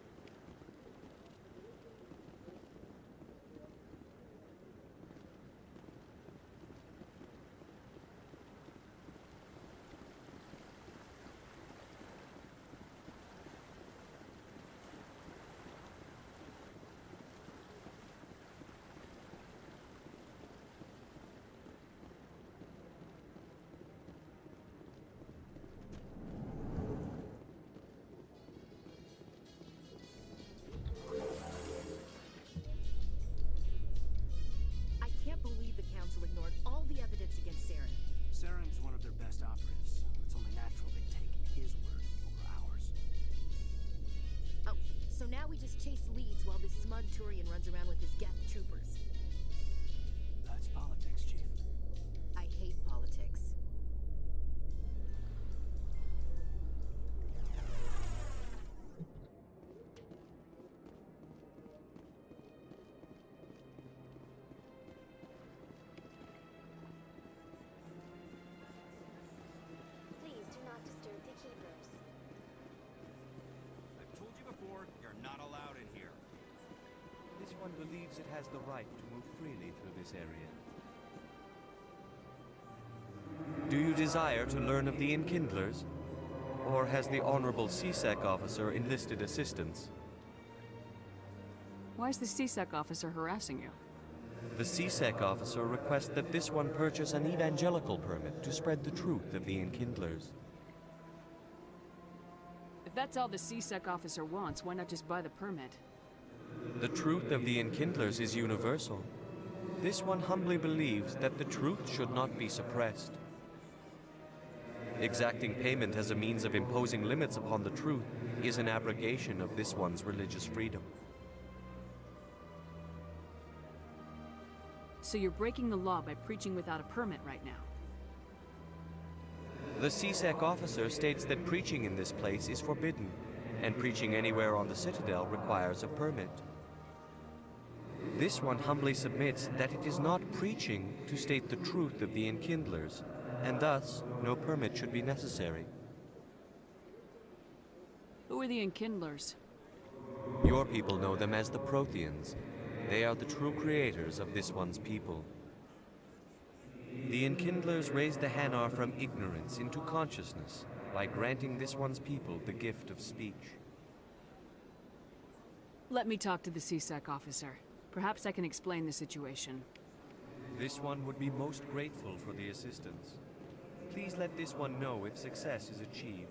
I can't believe the Council ignored all the evidence against Saren. Saren's one of their best operatives. It's only natural they take his word over ours. Oh, so now we just chase leads while this smug Turian runs around with his Geth troopers. That's politics, Chief. I hate politics. Please do not disturb the keepers. I've told you before, you're not allowed in here. This one believes it has the right to move freely through this area. Do you desire to learn of the Enkindlers? Or has the Honorable CSEC officer enlisted assistance? Why is the CSEC officer harassing you? The CSEC officer requests that this one purchase an evangelical permit to spread the truth of the Enkindlers. If that's all the CSEC officer wants, why not just buy the permit? The truth of the Enkindlers is universal. This one humbly believes that the truth should not be suppressed. Exacting payment as a means of imposing limits upon the truth is an abrogation of this one's religious freedom. So you're breaking the law by preaching without a permit right now? The CSEC officer states that preaching in this place is forbidden, and preaching anywhere on the Citadel requires a permit. This one humbly submits that it is not preaching to state the truth of the Enkindlers, and thus no permit should be necessary. Who are the Enkindlers? Your people know them as the Protheans. They are the true creators of this one's people. The Enkindlers raised the Hanar from ignorance into consciousness by granting this one's people the gift of speech. Let me talk to the CSEC officer. Perhaps I can explain the situation. This one would be most grateful for the assistance. Please let this one know if success is achieved.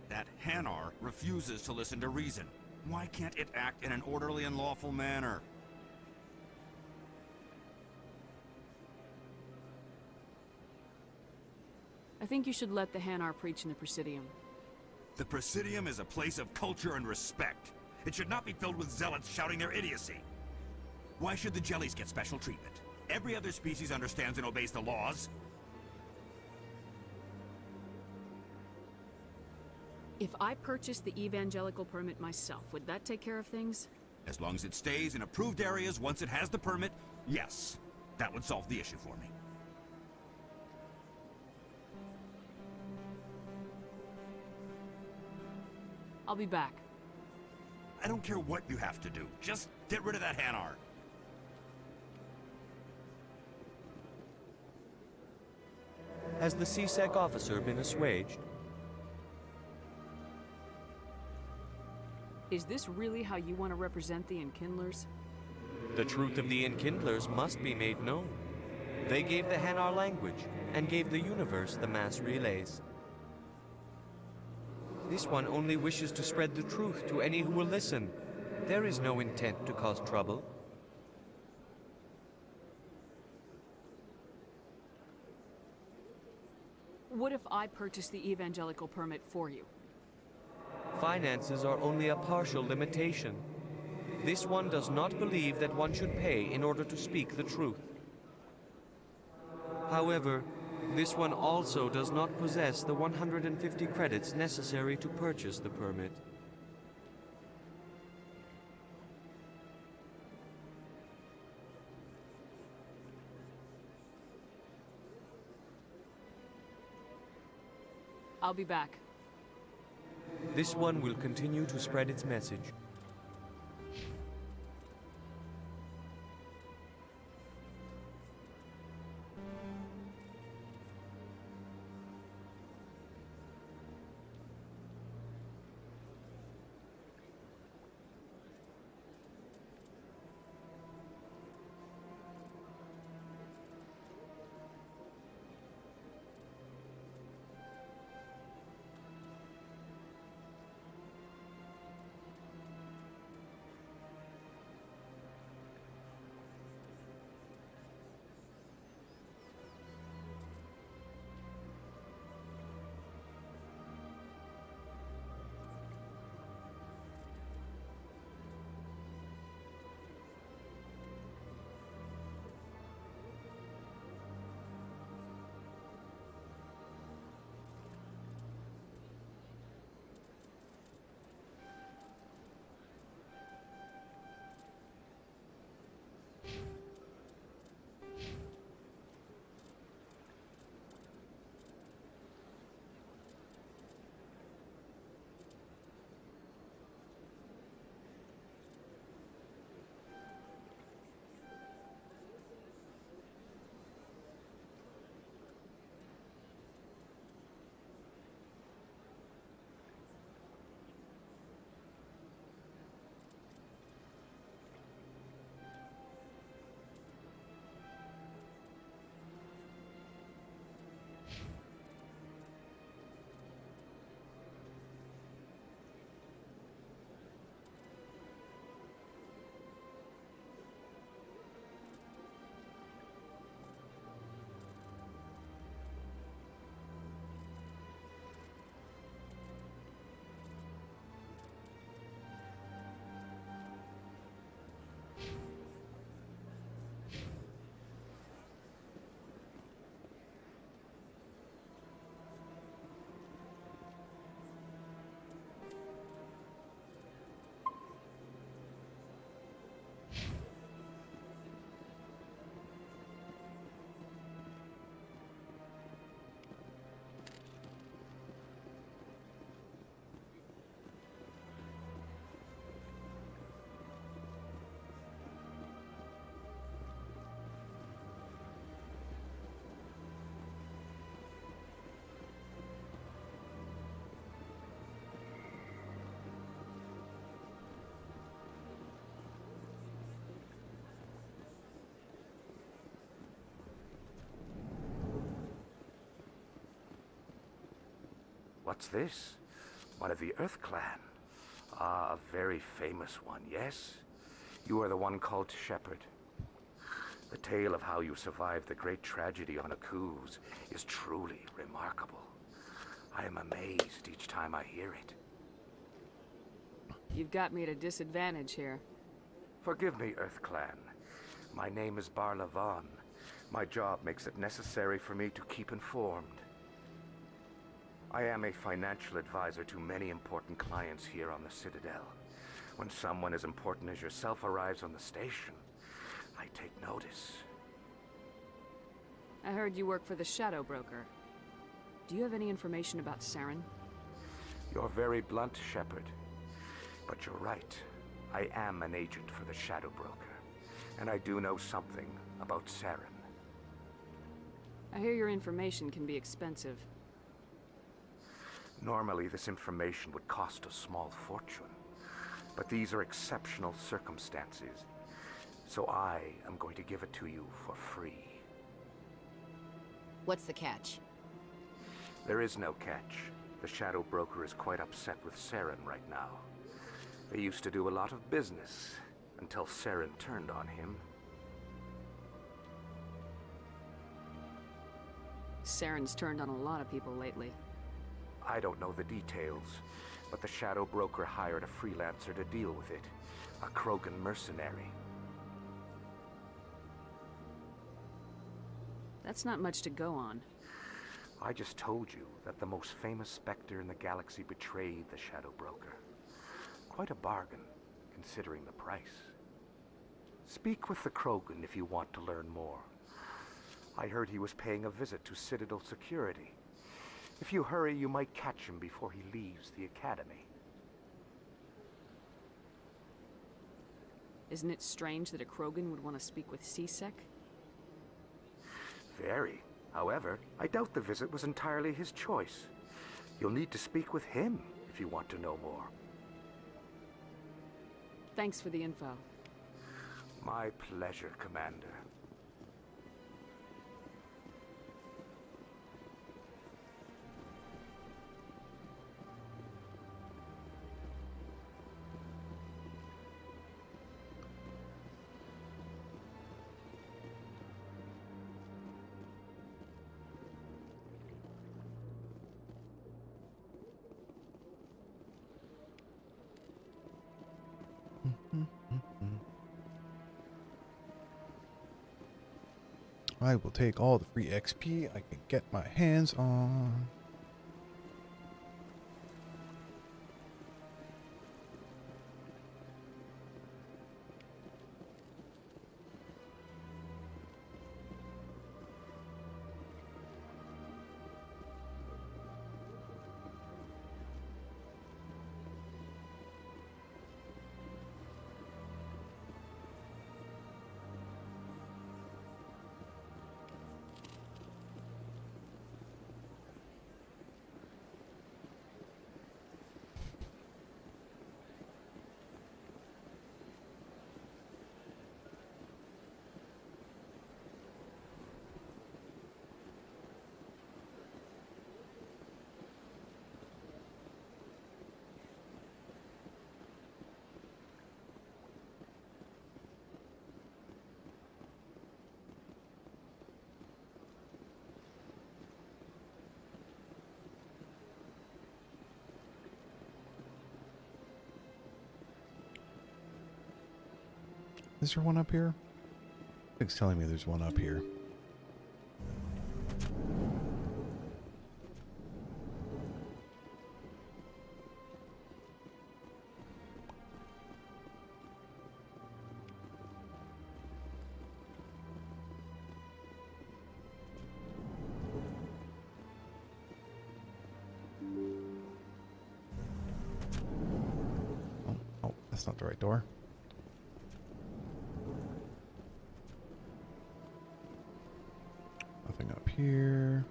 That Hanar refuses to listen to reason. Why can't it act in an orderly and lawful manner? I think you should let the Hanar preach in the Presidium. The Presidium is a place of culture and respect. It should not be filled with zealots shouting their idiocy. Why should the jellies get special treatment? Every other species understands and obeys the laws. If I purchased the evangelical permit myself, would that take care of things? As long as it stays in approved areas once it has the permit, yes. That would solve the issue for me. I'll be back. I don't care what you have to do. Just get rid of that Hanar. Has the CSEC officer been assuaged? Is this really how you want to represent the Enkindlers? The truth of the Enkindlers must be made known. They gave the Hanar language, and gave the universe the mass relays. This one only wishes to spread the truth to any who will listen. There is no intent to cause trouble. What if I purchase the evangelical permit for you? Finances are only a partial limitation. This one does not believe that one should pay in order to speak the truth. However, this one also does not possess the 150 credits necessary to purchase the permit. I'll be back. This one will continue to spread its message. What's this? One of the Earth Clan. Ah, a very famous one, yes? You are the one called Shepherd. The tale of how you survived the great tragedy on Akuz is truly remarkable. I am amazed each time I hear it. You've got me at a disadvantage here. Forgive me, Earth Clan. My name is Barla Vaughn. My job makes it necessary for me to keep informed. I am a financial advisor to many important clients here on the Citadel. When someone as important as yourself arrives on the station, I take notice. I heard you work for the Shadow Broker. Do you have any information about Saren? You're very blunt, Shepherd. But you're right. I am an agent for the Shadow Broker. And I do know something about Saren. I hear your information can be expensive. Normally, this information would cost a small fortune. But these are exceptional circumstances. So I am going to give it to you for free. What's the catch? There is no catch. The Shadow Broker is quite upset with Saren right now. They used to do a lot of business, until Saren turned on him. Saren's turned on a lot of people lately. I don't know the details, but the Shadow Broker hired a freelancer to deal with it. A Krogan mercenary. That's not much to go on. I just told you that the most famous Spectre in the galaxy betrayed the Shadow Broker. Quite a bargain, considering the price. Speak with the Krogan if you want to learn more. I heard he was paying a visit to Citadel security. If you hurry, you might catch him before he leaves the Academy. Isn't it strange that a Krogan would want to speak with C-Sec? Very. However, I doubt the visit was entirely his choice. You'll need to speak with him if you want to know more. Thanks for the info. My pleasure, Commander. I will take all the free XP I can get my hands on. Is there one up here? It's telling me there's one up here. Oh, that's not the right door. Nothing up here.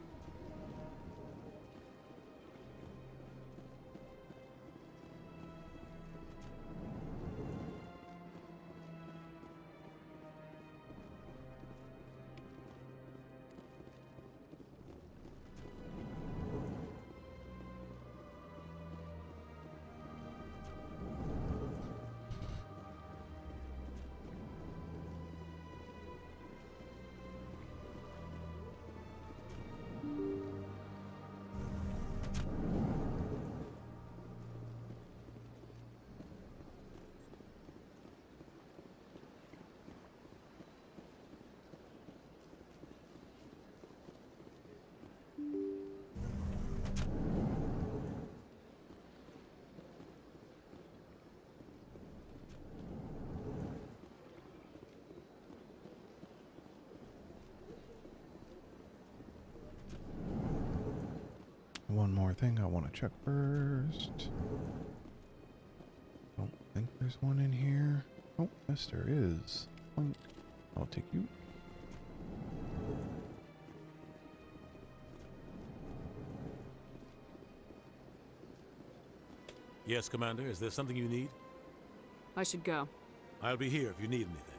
One more thing I want to check first. Don't think there's one in here. Oh, yes there is. Boink. I'll take you. Yes, Commander. Is there something you need? I should go. I'll be here if you need anything. Thanks.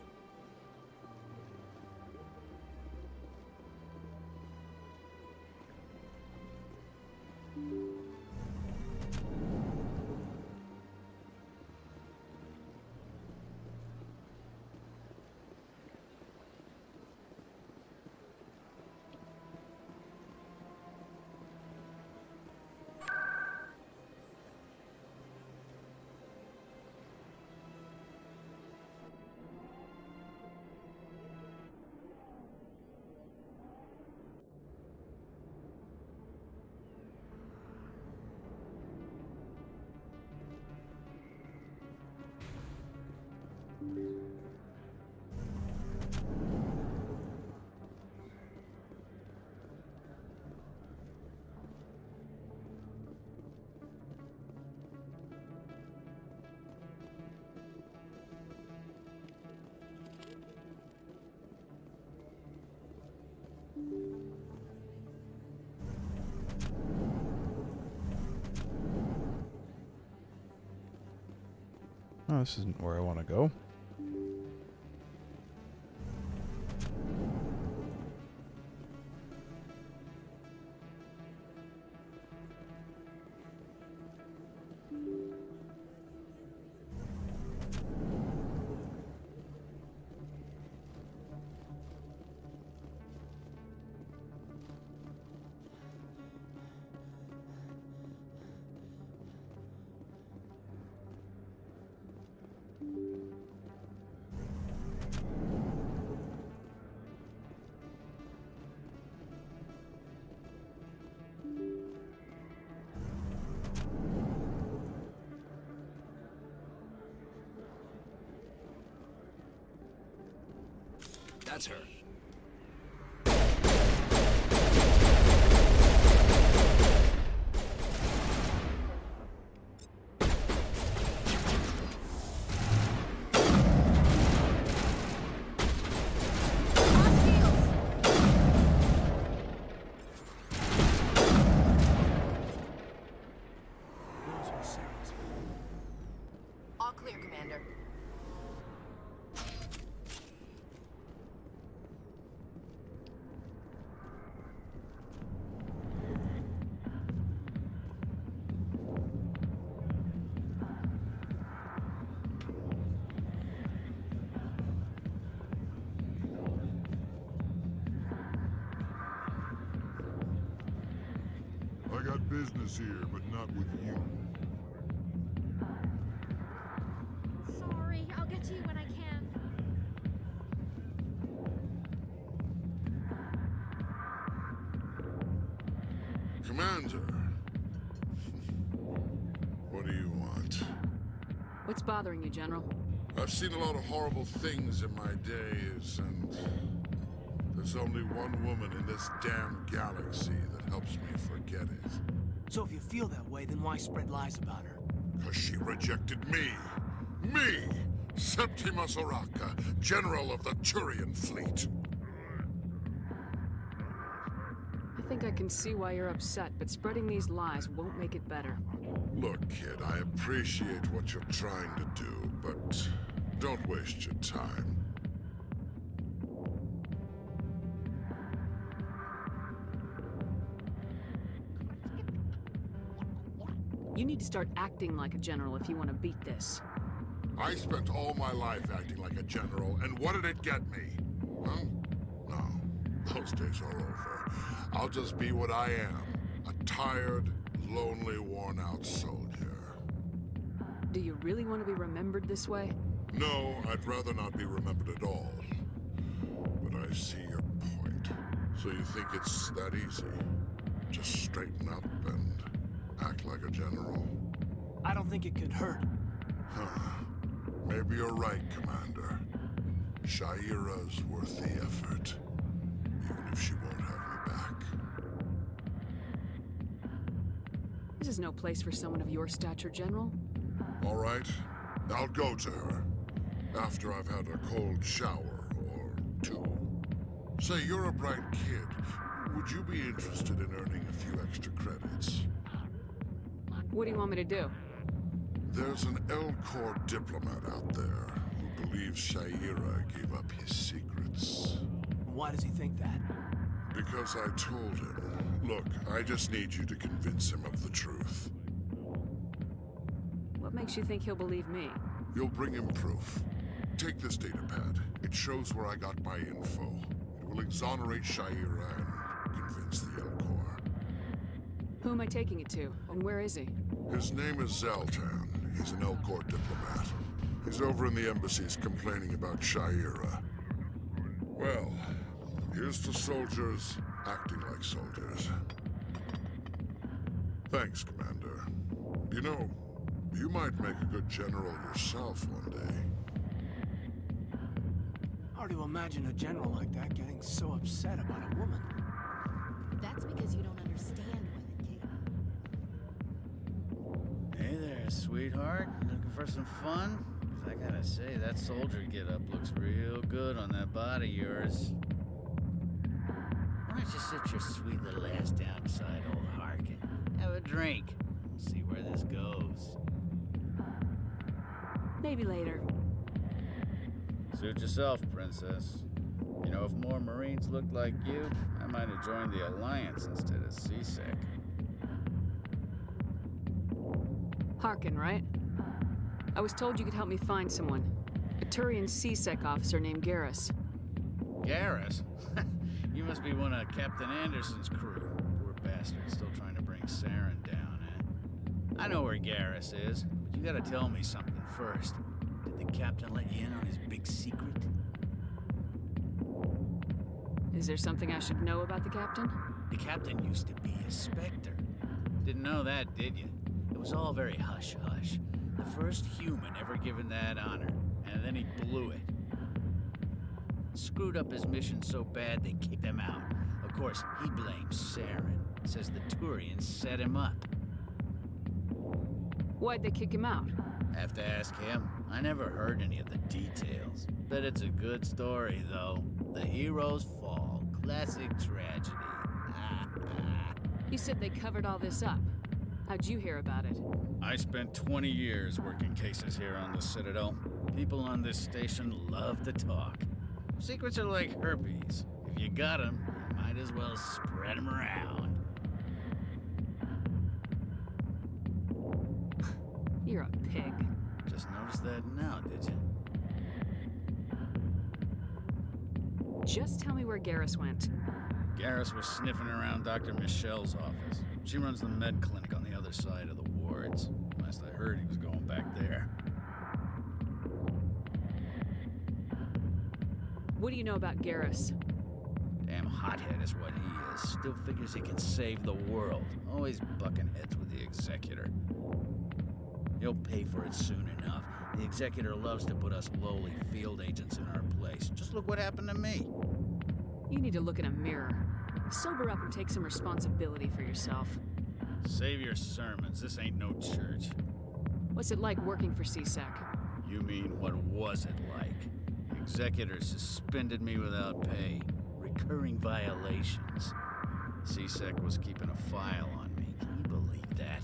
Oh, this isn't where I want to go. That's her. All clear, Commander. I got business here, but not with you. Sorry, I'll get to you when I can. Commander. What do you want? What's bothering you, General? I've seen a lot of horrible things in my days, and there's only one woman in this damn galaxy that helps me forget it. So if you feel that way, then why spread lies about her? Because she rejected me. Me! Septimus Oraka, General of the Turian Fleet. I think I can see why you're upset, but spreading these lies won't make it better. Look, kid, I appreciate what you're trying to do, but don't waste your time. You need to start acting like a general if you want to beat this. I spent all my life acting like a general, and what did it get me? Huh? No, those days are over. I'll just be what I am, a tired, lonely, worn-out soldier. Do you really want to be remembered this way? No, I'd rather not be remembered at all. But I see your point. So you think it's that easy? Just straighten up and act like a general? I don't think it could hurt. Huh. Maybe you're right, Commander. Shaira's worth the effort, even if she won't have me back. This is no place for someone of your stature, General. All right, I'll go to her. After I've had a cold shower or two. Say, you're a bright kid. Would you be interested in earning a few extra credits? What do you want me to do? There's an L-Corps diplomat out there who believes Shaira gave up his secrets. Why does he think that? Because I told him. Look, I just need you to convince him of the truth. What makes you think he'll believe me? You'll bring him proof. Take this datapad. It shows where I got my info. It will exonerate Shaira and convince the L-Corps. Who am I taking it to, and where is he? His name is Zaltan. He's an L-Corps diplomat. He's over in the embassies complaining about Shaira. Well, here's to soldiers acting like soldiers. Thanks, Commander. You know, you might make a good general yourself one day. Hard to imagine a general like that getting so upset about a woman. That's because you don't understand women, Kate. Hey there, sweetheart. Looking for some fun? 'Cause I gotta say, that soldier get-up looks real good on that body of yours. Why don't you sit your sweet little ass down beside old Harkin? Have a drink. And see where this goes. Maybe later. Suit yourself, Princess. You know, if more Marines looked like you, I might have joined the Alliance instead of CSEC. Harkin, right? I was told you could help me find someone. A Turian CSEC officer named Garrus. Garrus? You must be one of Captain Anderson's crew. Poor bastard, still trying to bring Saren down, eh? I know where Garrus is, but you gotta tell me something first. Did the captain let you in on his big secret? Is there something I should know about the captain? The captain used to be a Spectre. Didn't know that, did you? It was all very hush-hush. The first human ever given that honor, and then he blew it. Screwed up his mission so bad they kicked him out. Of course, he blames Saren. Says the Turians set him up. Why'd they kick him out? Have to ask him. I never heard any of the details. Bet it's a good story, though. The heroes fall. Classic tragedy. You said they covered all this up. How'd you hear about it? I spent 20 years working cases here on the Citadel. People on this station love to talk. Secrets are like herpes. If you got them, you might as well spread them around. You're a pig. Just noticed that now, did you? Just tell me where Garrus went. Garrus was sniffing around Dr. Michelle's office. She runs the med clinic on the other side of the wards. Last I heard, he was going back there. What do you know about Garrus? Damn hothead is what he is. Still figures he can save the world. Always bucking heads with the Executor. He'll pay for it soon enough. The Executor loves to put us lowly field agents in our place. Just look what happened to me. You need to look in a mirror. Sober up and take some responsibility for yourself. Save your sermons. This ain't no church. What's it like working for CSEC? You mean, what was it like? The Executor suspended me without pay. Recurring violations. CSEC was keeping a file on me. Can you believe that?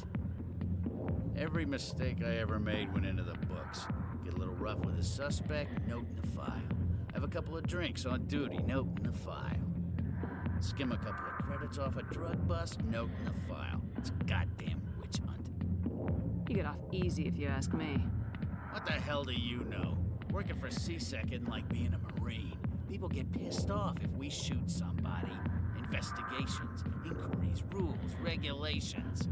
Every mistake I ever made went into the books. Get a little rough with a suspect, note in the file. Have a couple of drinks on duty, note in the file. Skim a couple of credits off a drug bust, note in the file. It's a goddamn witch hunt. You get off easy if you ask me. What the hell do you know? Working for CSEC isn't like being a Marine. People get pissed off if we shoot somebody. Investigations, inquiries, rules, regulations.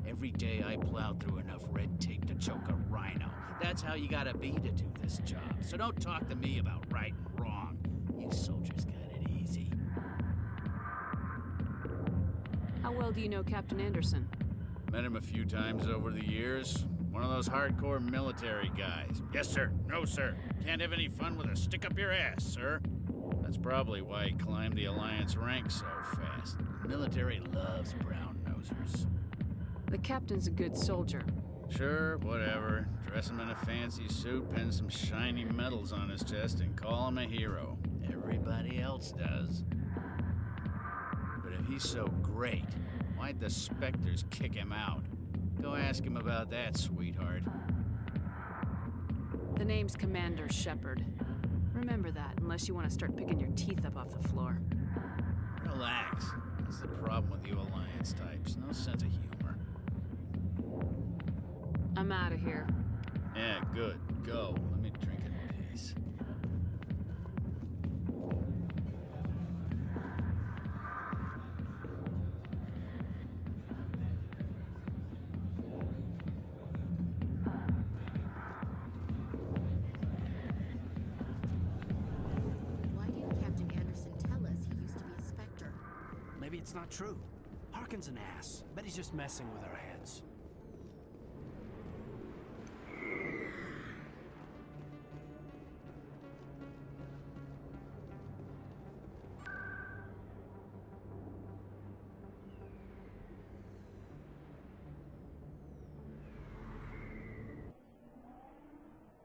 Every day I plow through enough red tape to choke a rhino. That's how you gotta be to do this job. So don't talk to me about right and wrong. You soldiers got it easy. How well do you know Captain Anderson? Met him a few times over the years. One of those hardcore military guys. Yes, sir. No, sir. Can't have any fun with a stick up your ass, sir. That's probably why he climbed the Alliance ranks so fast. The military loves brown-nosers. The captain's a good soldier. Sure, whatever. Dress him in a fancy suit, pin some shiny medals on his chest, and call him a hero. Everybody else does. But if he's so great, why'd the Spectres kick him out? Go ask him about that, sweetheart. The name's Commander Shepard. Remember that, unless you want to start picking your teeth up off the floor. Relax. That's the problem with you Alliance types. No sense of humor. I'm out of here. Yeah, good. Go. Let me drink in peace. Why didn't Captain Anderson tell us he used to be a Spectre? Maybe it's not true. Harkin's an ass. Bet he's just messing with our heads.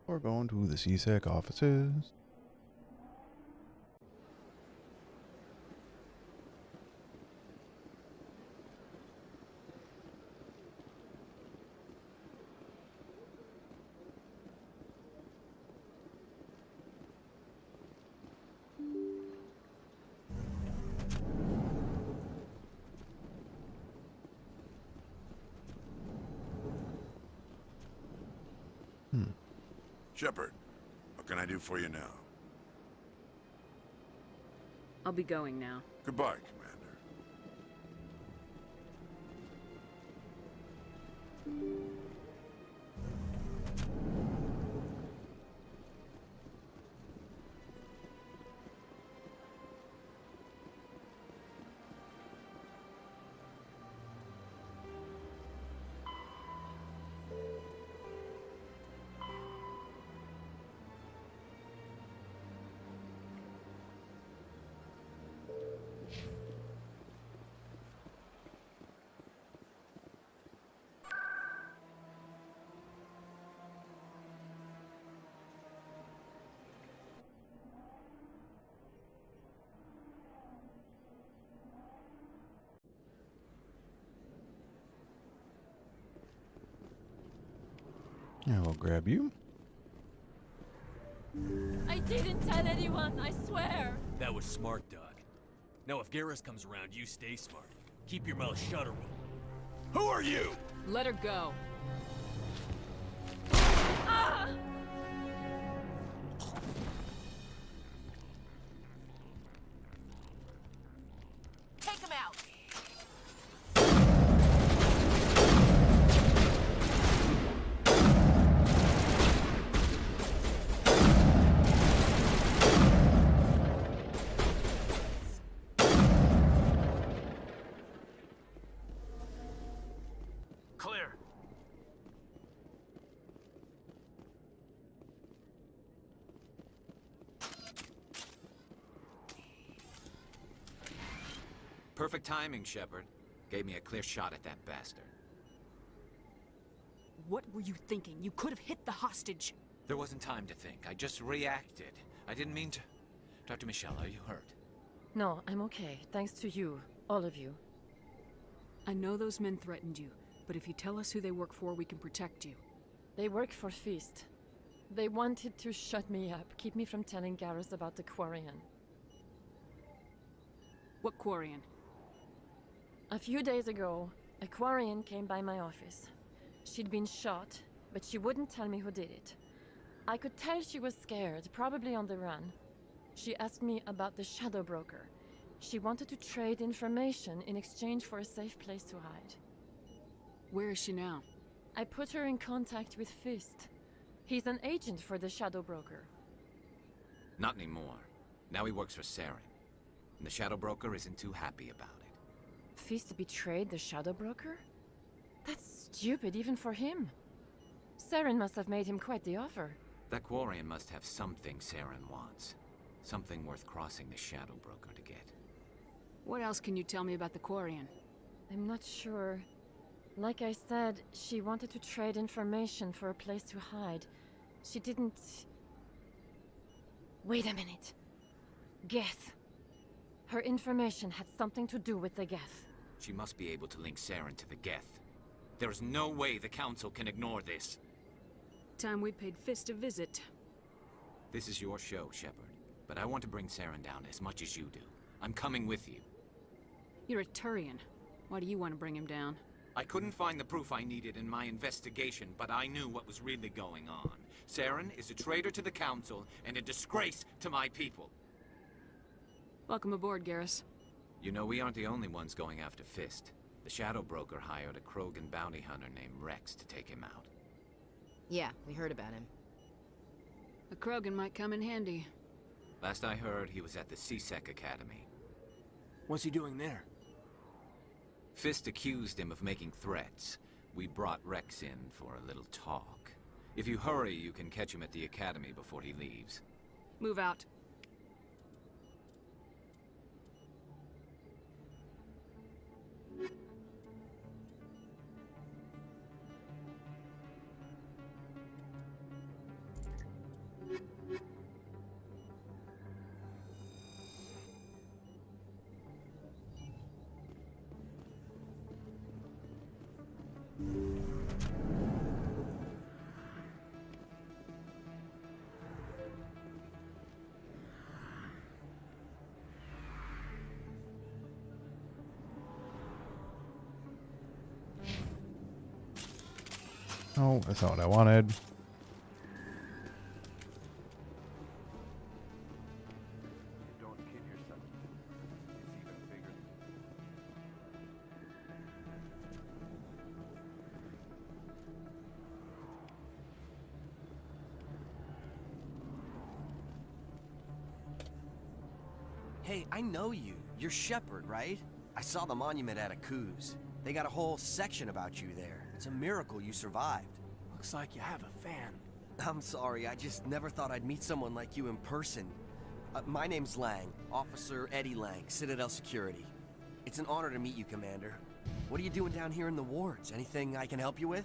We're going to the CSEC offices. Shepard, what can I do for you now? I'll be going now. Goodbye, Commander. I will grab you. I didn't tell anyone, I swear. That was smart, Doc. Now if Garrus comes around, you stay smart. Keep your mouth shut, Earl. Who are you? Let her go. Ah! Take him out! Clear. Perfect timing, Shepard. Gave me a clear shot at that bastard. What were you thinking? You could have hit the hostage. There wasn't time to think. I just reacted. I didn't mean to... Dr. Michelle, are you hurt? No, I'm okay. Thanks to you. All of you. I know those men threatened you, but if you tell us who they work for, we can protect you. They work for Feast. They wanted to shut me up, keep me from telling Garrus about the Quarian. What Quarian? A few days ago, a Quarian came by my office. She'd been shot, but she wouldn't tell me who did it. I could tell she was scared, probably on the run. She asked me about the Shadow Broker. She wanted to trade information in exchange for a safe place to hide. Where is she now? I put her in contact with Fist. He's an agent for the Shadow Broker. Not anymore. Now he works for Saren. And the Shadow Broker isn't too happy about it. Fist betrayed the Shadow Broker? That's stupid even for him. Saren must have made him quite the offer. That Quarian must have something Saren wants. Something worth crossing the Shadow Broker to get. What else can you tell me about the Quarian? I'm not sure. Like I said, she wanted to trade information for a place to hide. She didn't... Wait a minute. Geth. Her information had something to do with the Geth. She must be able to link Saren to the Geth. There's no way the Council can ignore this. Time we paid Fist a visit. This is your show, Shepard. But I want to bring Saren down as much as you do. I'm coming with you. You're a Turian. Why do you want to bring him down? I couldn't find the proof I needed in my investigation, but I knew what was really going on. Saren is a traitor to the Council and a disgrace to my people. Welcome aboard, Garrus. You know, we aren't the only ones going after Fist. The Shadow Broker hired a Krogan bounty hunter named Rex to take him out. Yeah, we heard about him. A Krogan might come in handy. Last I heard, he was at the CSEC Academy. What's he doing there? Fist accused him of making threats. We brought Rex in for a little talk. If you hurry, you can catch him at the Academy before he leaves. Move out. Oh, that's not what I wanted. Hey, I know you. You're Shepard, right? I saw the monument at Akuz. They got a whole section about you there. It's a miracle you survived. Looks like you have a fan. I'm sorry, I just never thought I'd meet someone like you in person. My name's Lang, Officer Eddie Lang, Citadel Security. It's an honor to meet you, Commander. What are you doing down here in the wards? Anything I can help you with?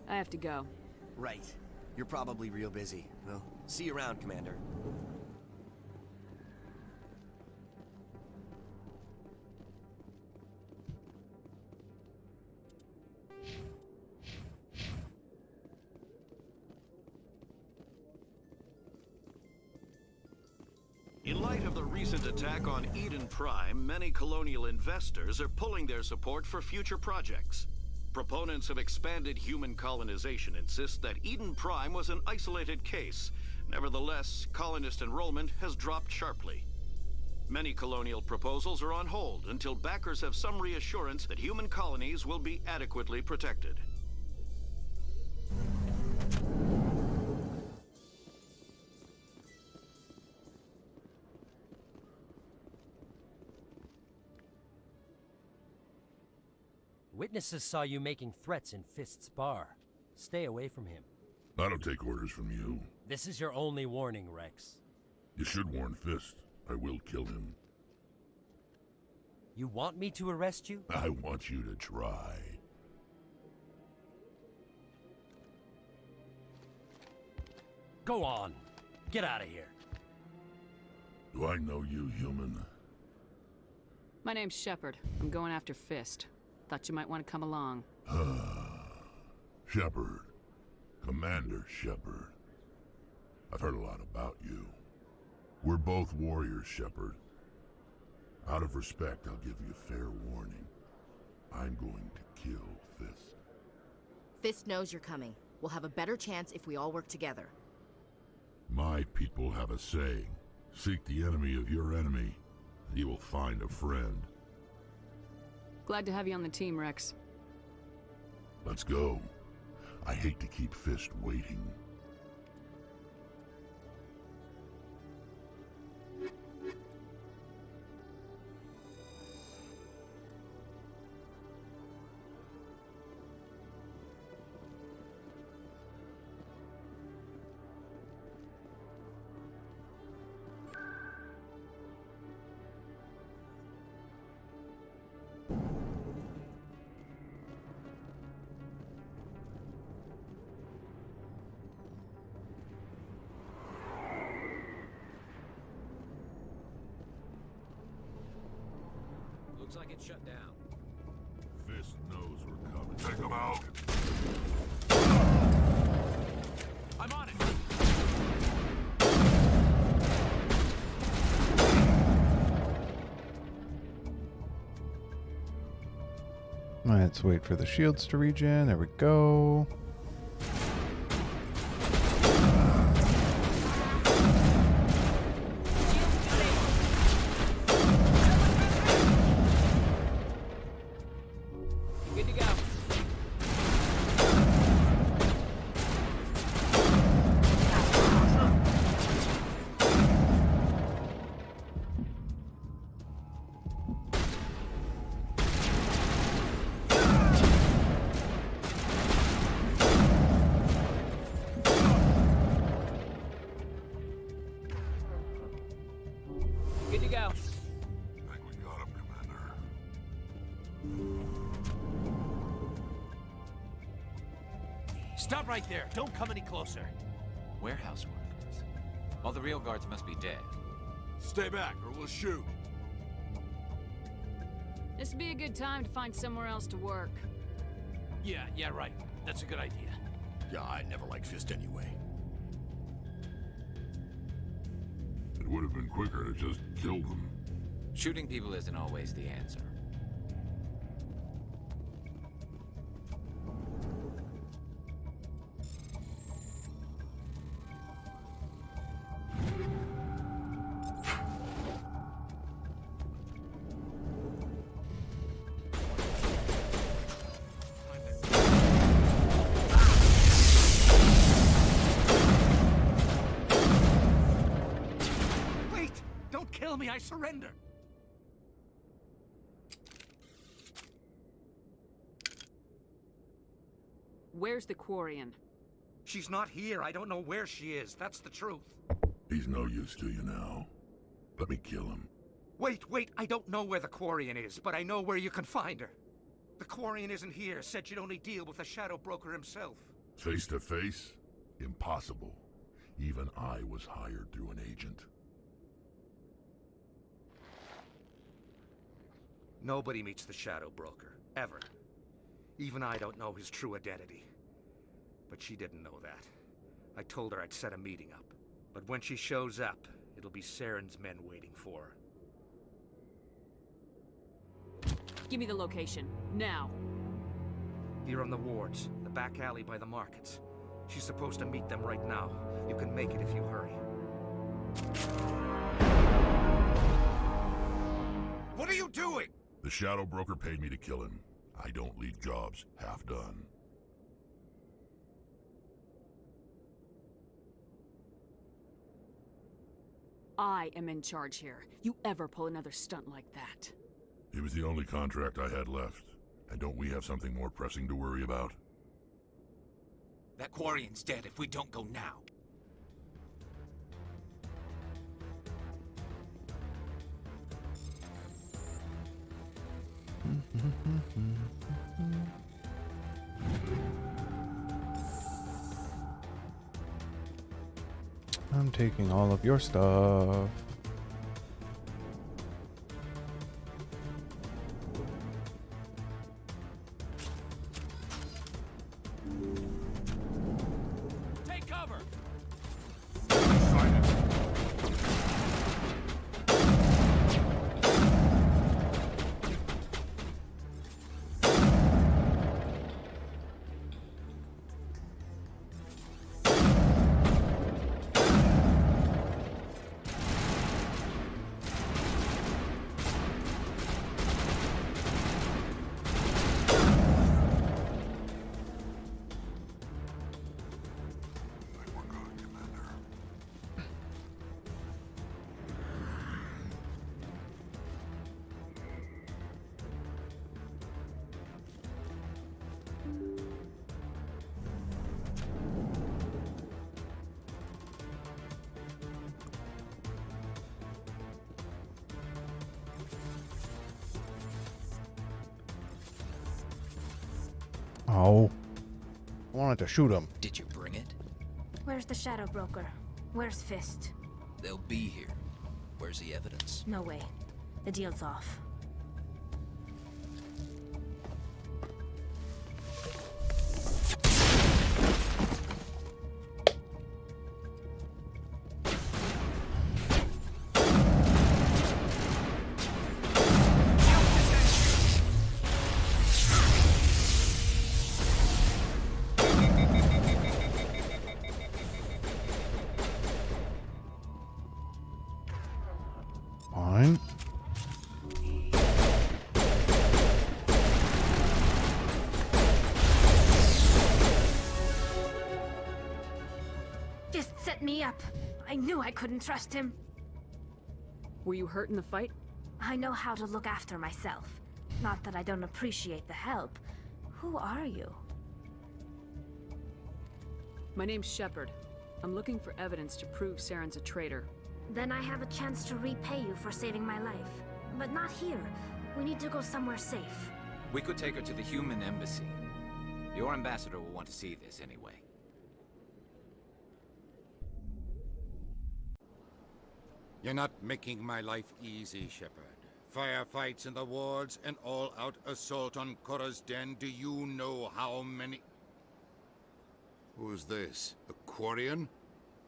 I have to go. Right. You're probably real busy. Well, see you around, Commander. In light of the recent attack on Eden Prime, many colonial investors are pulling their support for future projects. Proponents of expanded human colonization insist that Eden Prime was an isolated case. Nevertheless, colonist enrollment has dropped sharply. Many colonial proposals are on hold until backers have some reassurance that human colonies will be adequately protected. Witnesses saw you making threats in Fist's bar. Stay away from him. I don't take orders from you. This is your only warning, Rex. You should warn Fist. I will kill him. You want me to arrest you? I want you to try. Go on. Get out of here. Do I know you, human? My name's Shepard. I'm going after Fist. Thought you might want to come along. Shepard. Commander Shepard. I've heard a lot about you. We're both warriors, Shepard. Out of respect, I'll give you fair warning. I'm going to kill Fist. Fist knows you're coming. We'll have a better chance if we all work together. My people have a saying. Seek the enemy of your enemy, and you will find a friend. Glad to have you on the team, Rex. Let's go. I hate to keep Fist waiting. Looks like it's shut down. Fist knows we're coming. Take him out! I'm on it! Let's wait for the shields to regen. There we go. Good to go. Good to go. I think we got him, Commander. Stop right there. Don't come any closer. Warehouse workers. All the real guards must be dead. Stay back, or we'll shoot. This would be a good time to find somewhere else to work. Yeah, right. That's a good idea. Yeah, I never liked Fist anyway. It would have been quicker to just kill them. Shooting people isn't always the answer. I surrender. Where's the Quarian? She's not here. I don't know where she is. That's the truth. He's no use to you now. Let me kill him. Wait. I don't know where the Quarian is, but I know where you can find her. The Quarian isn't here. Said she'd only deal with the Shadow Broker himself. Face to face? Impossible. Even I was hired through an agent. Nobody meets the Shadow Broker. Ever. Even I don't know his true identity. But she didn't know that. I told her I'd set a meeting up. But when she shows up, it'll be Saren's men waiting for her. Give me the location. Now. Here on the wards, the back alley by the markets. She's supposed to meet them right now. You can make it if you hurry. What are you doing? The Shadow Broker paid me to kill him. I don't leave jobs half done. I am in charge here. You ever pull another stunt like that? It was the only contract I had left. And don't we have something more pressing to worry about? That Quarian's dead if we don't go now. I'm taking all of your stuff. Take cover! Oh. I wanted to shoot him. Did you bring it? Where's the Shadow Broker? Where's Fist? They'll be here. Where's the evidence? No way. The deal's off. Fine. Fist set me up. I knew I couldn't trust him. Were you hurt in the fight? I know how to look after myself. Not that I don't appreciate the help. Who are you? My name's Shepard. I'm looking for evidence to prove Saren's a traitor. Then I have a chance to repay you for saving my life. But not here. We need to go somewhere safe. We could take her to the human embassy. Your ambassador will want to see this anyway. You're not making my life easy, Shepard. Firefights in the wards, an all-out assault on Korra's den. Do you know how many... Who's this? A Quarian?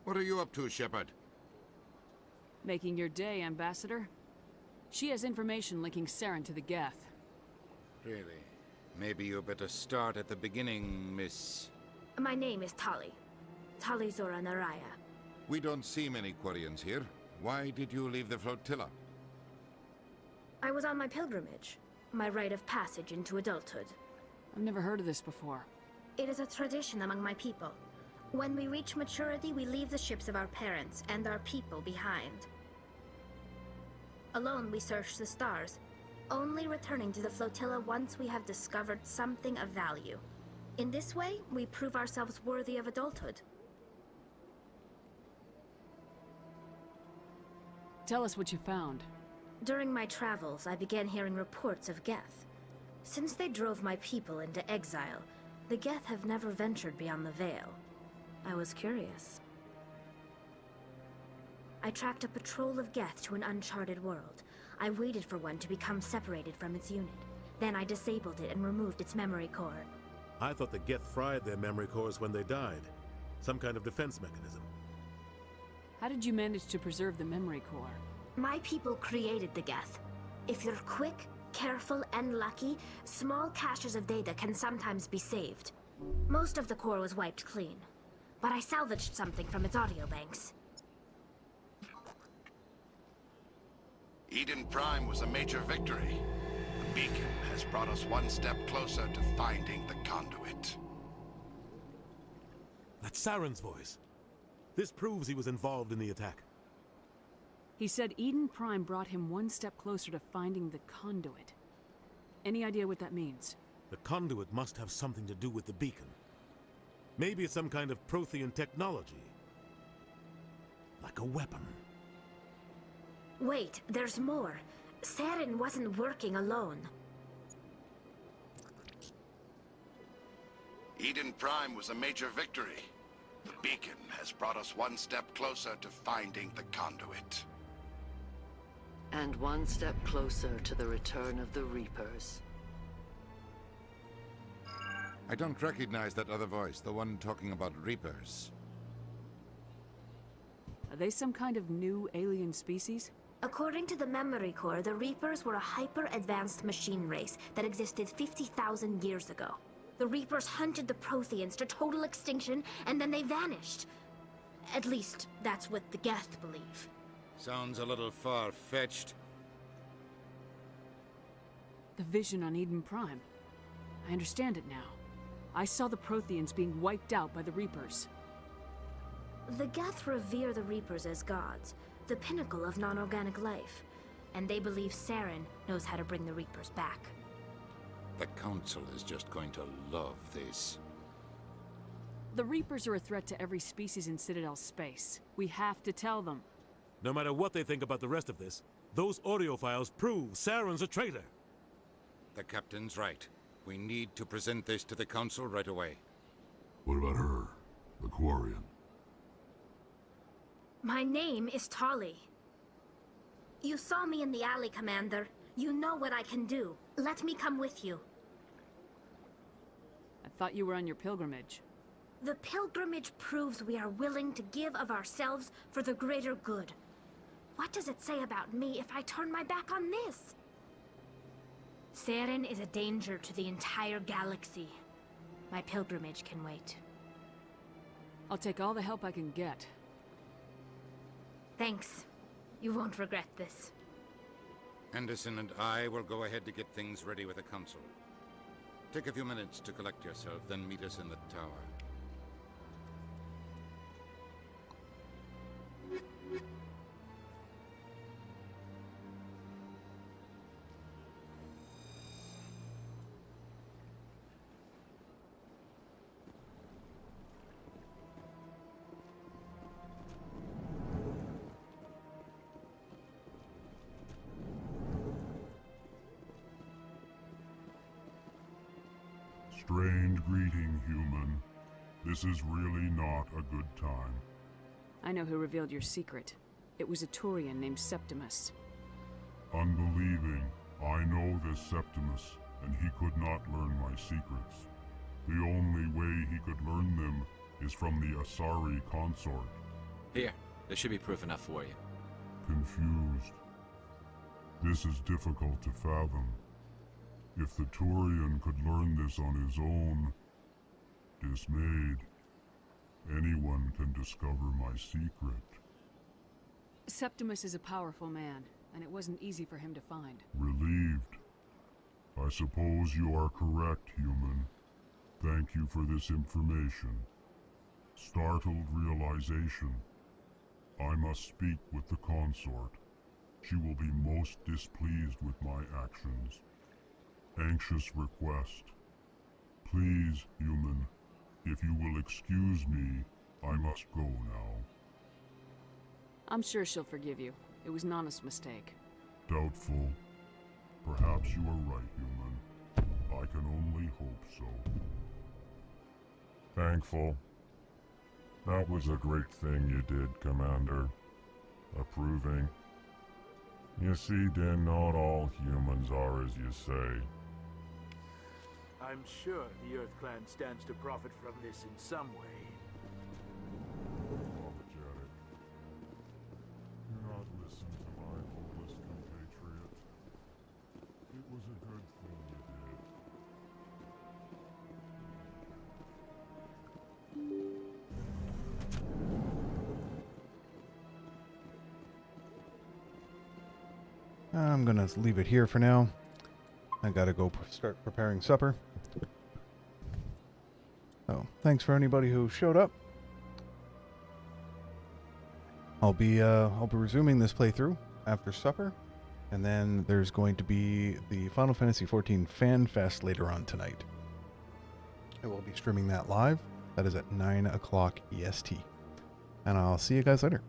What are you up to, Shepard? Making your day, Ambassador. She has information linking Saren to the Geth. Really? Maybe you better start at the beginning, Miss... My name is Tali. Tali Zora Naraya. We don't see many Quarians here. Why did you leave the flotilla? I was on my pilgrimage. My rite of passage into adulthood. I've never heard of this before. It is a tradition among my people. When we reach maturity, we leave the ships of our parents and our people behind. Alone, we search the stars, only returning to the flotilla once we have discovered something of value. In this way, we prove ourselves worthy of adulthood. Tell us what you found. During my travels, I began hearing reports of Geth. Since they drove my people into exile, the Geth have never ventured beyond the Veil. I was curious. I tracked a patrol of Geth to an uncharted world. I waited for one to become separated from its unit. Then I disabled it and removed its memory core. I thought the Geth fried their memory cores when they died. Some kind of defense mechanism. How did you manage to preserve the memory core? My people created the Geth. If you're quick, careful, and lucky, small caches of data can sometimes be saved. Most of the core was wiped clean, but I salvaged something from its audio banks. Eden Prime was a major victory. The beacon has brought us one step closer to finding the conduit. That's Saren's voice. This proves he was involved in the attack. He said Eden Prime brought him one step closer to finding the conduit. Any idea what that means? The conduit must have something to do with the beacon. Maybe it's some kind of Prothean technology. Like a weapon. Wait, there's more. Saren wasn't working alone. Eden Prime was a major victory. The beacon has brought us one step closer to finding the conduit. And one step closer to the return of the Reapers. I don't recognize that other voice, the one talking about Reapers. Are they some kind of new alien species? According to the memory core, the Reapers were a hyper-advanced machine race that existed 50,000 years ago. The Reapers hunted the Protheans to total extinction, and then they vanished. At least, that's what the Geth believe. Sounds a little far-fetched. The vision on Eden Prime. I understand it now. I saw the Protheans being wiped out by the Reapers. The Geth revere the Reapers as gods, the pinnacle of non-organic life, and they believe Saren knows how to bring the Reapers back. The Council is just going to love this. The Reapers are a threat to every species in Citadel space. We have to tell them. No matter what they think about the rest of this, those audio files prove Saren's a traitor. The Captain's right. We need to present this to the Council right away. What about her, the Quarian? My name is Tali. You saw me in the alley, Commander. You know what I can do. Let me come with you. I thought you were on your pilgrimage. The pilgrimage proves we are willing to give of ourselves for the greater good. What does it say about me if I turn my back on this? Saren is a danger to the entire galaxy. My pilgrimage can wait. I'll take all the help I can get. Thanks. You won't regret this. Anderson and I will go ahead to get things ready with the Council. Take a few minutes to collect yourself, then meet us in the tower. Strange greeting, human. This is really not a good time. I know who revealed your secret. It was a Turian named Septimus. Unbelieving, I know this Septimus, and he could not learn my secrets. The only way he could learn them is from the Asari consort. Here, there should be proof enough for you. Confused. This is difficult to fathom. If the Turian could learn this on his own, dismayed, anyone can discover my secret. Septimus is a powerful man, and it wasn't easy for him to find. Relieved. I suppose you are correct, human. Thank you for this information. Startled realization. I must speak with the consort. She will be most displeased with my actions. Anxious request. Please, human, if you will excuse me, I must go now. I'm sure she'll forgive you. It was Nana's mistake. Doubtful. Perhaps you are right, human. I can only hope so. Thankful. That was a great thing you did, Commander. Approving. You see, then not all humans are as you say. I'm sure the Earth Clan stands to profit from this in some way. Apologetic. Do not listen to my oldest compatriot. It was a good thing you did. I'm gonna leave it here for now. I gotta go start preparing supper. So, thanks for anybody who showed up. I'll be resuming this playthrough after supper, and then there's going to be the Final Fantasy XIV Fan Fest later on tonight. I will be streaming that live. That is at 9 o'clock EST. And I'll see you guys later.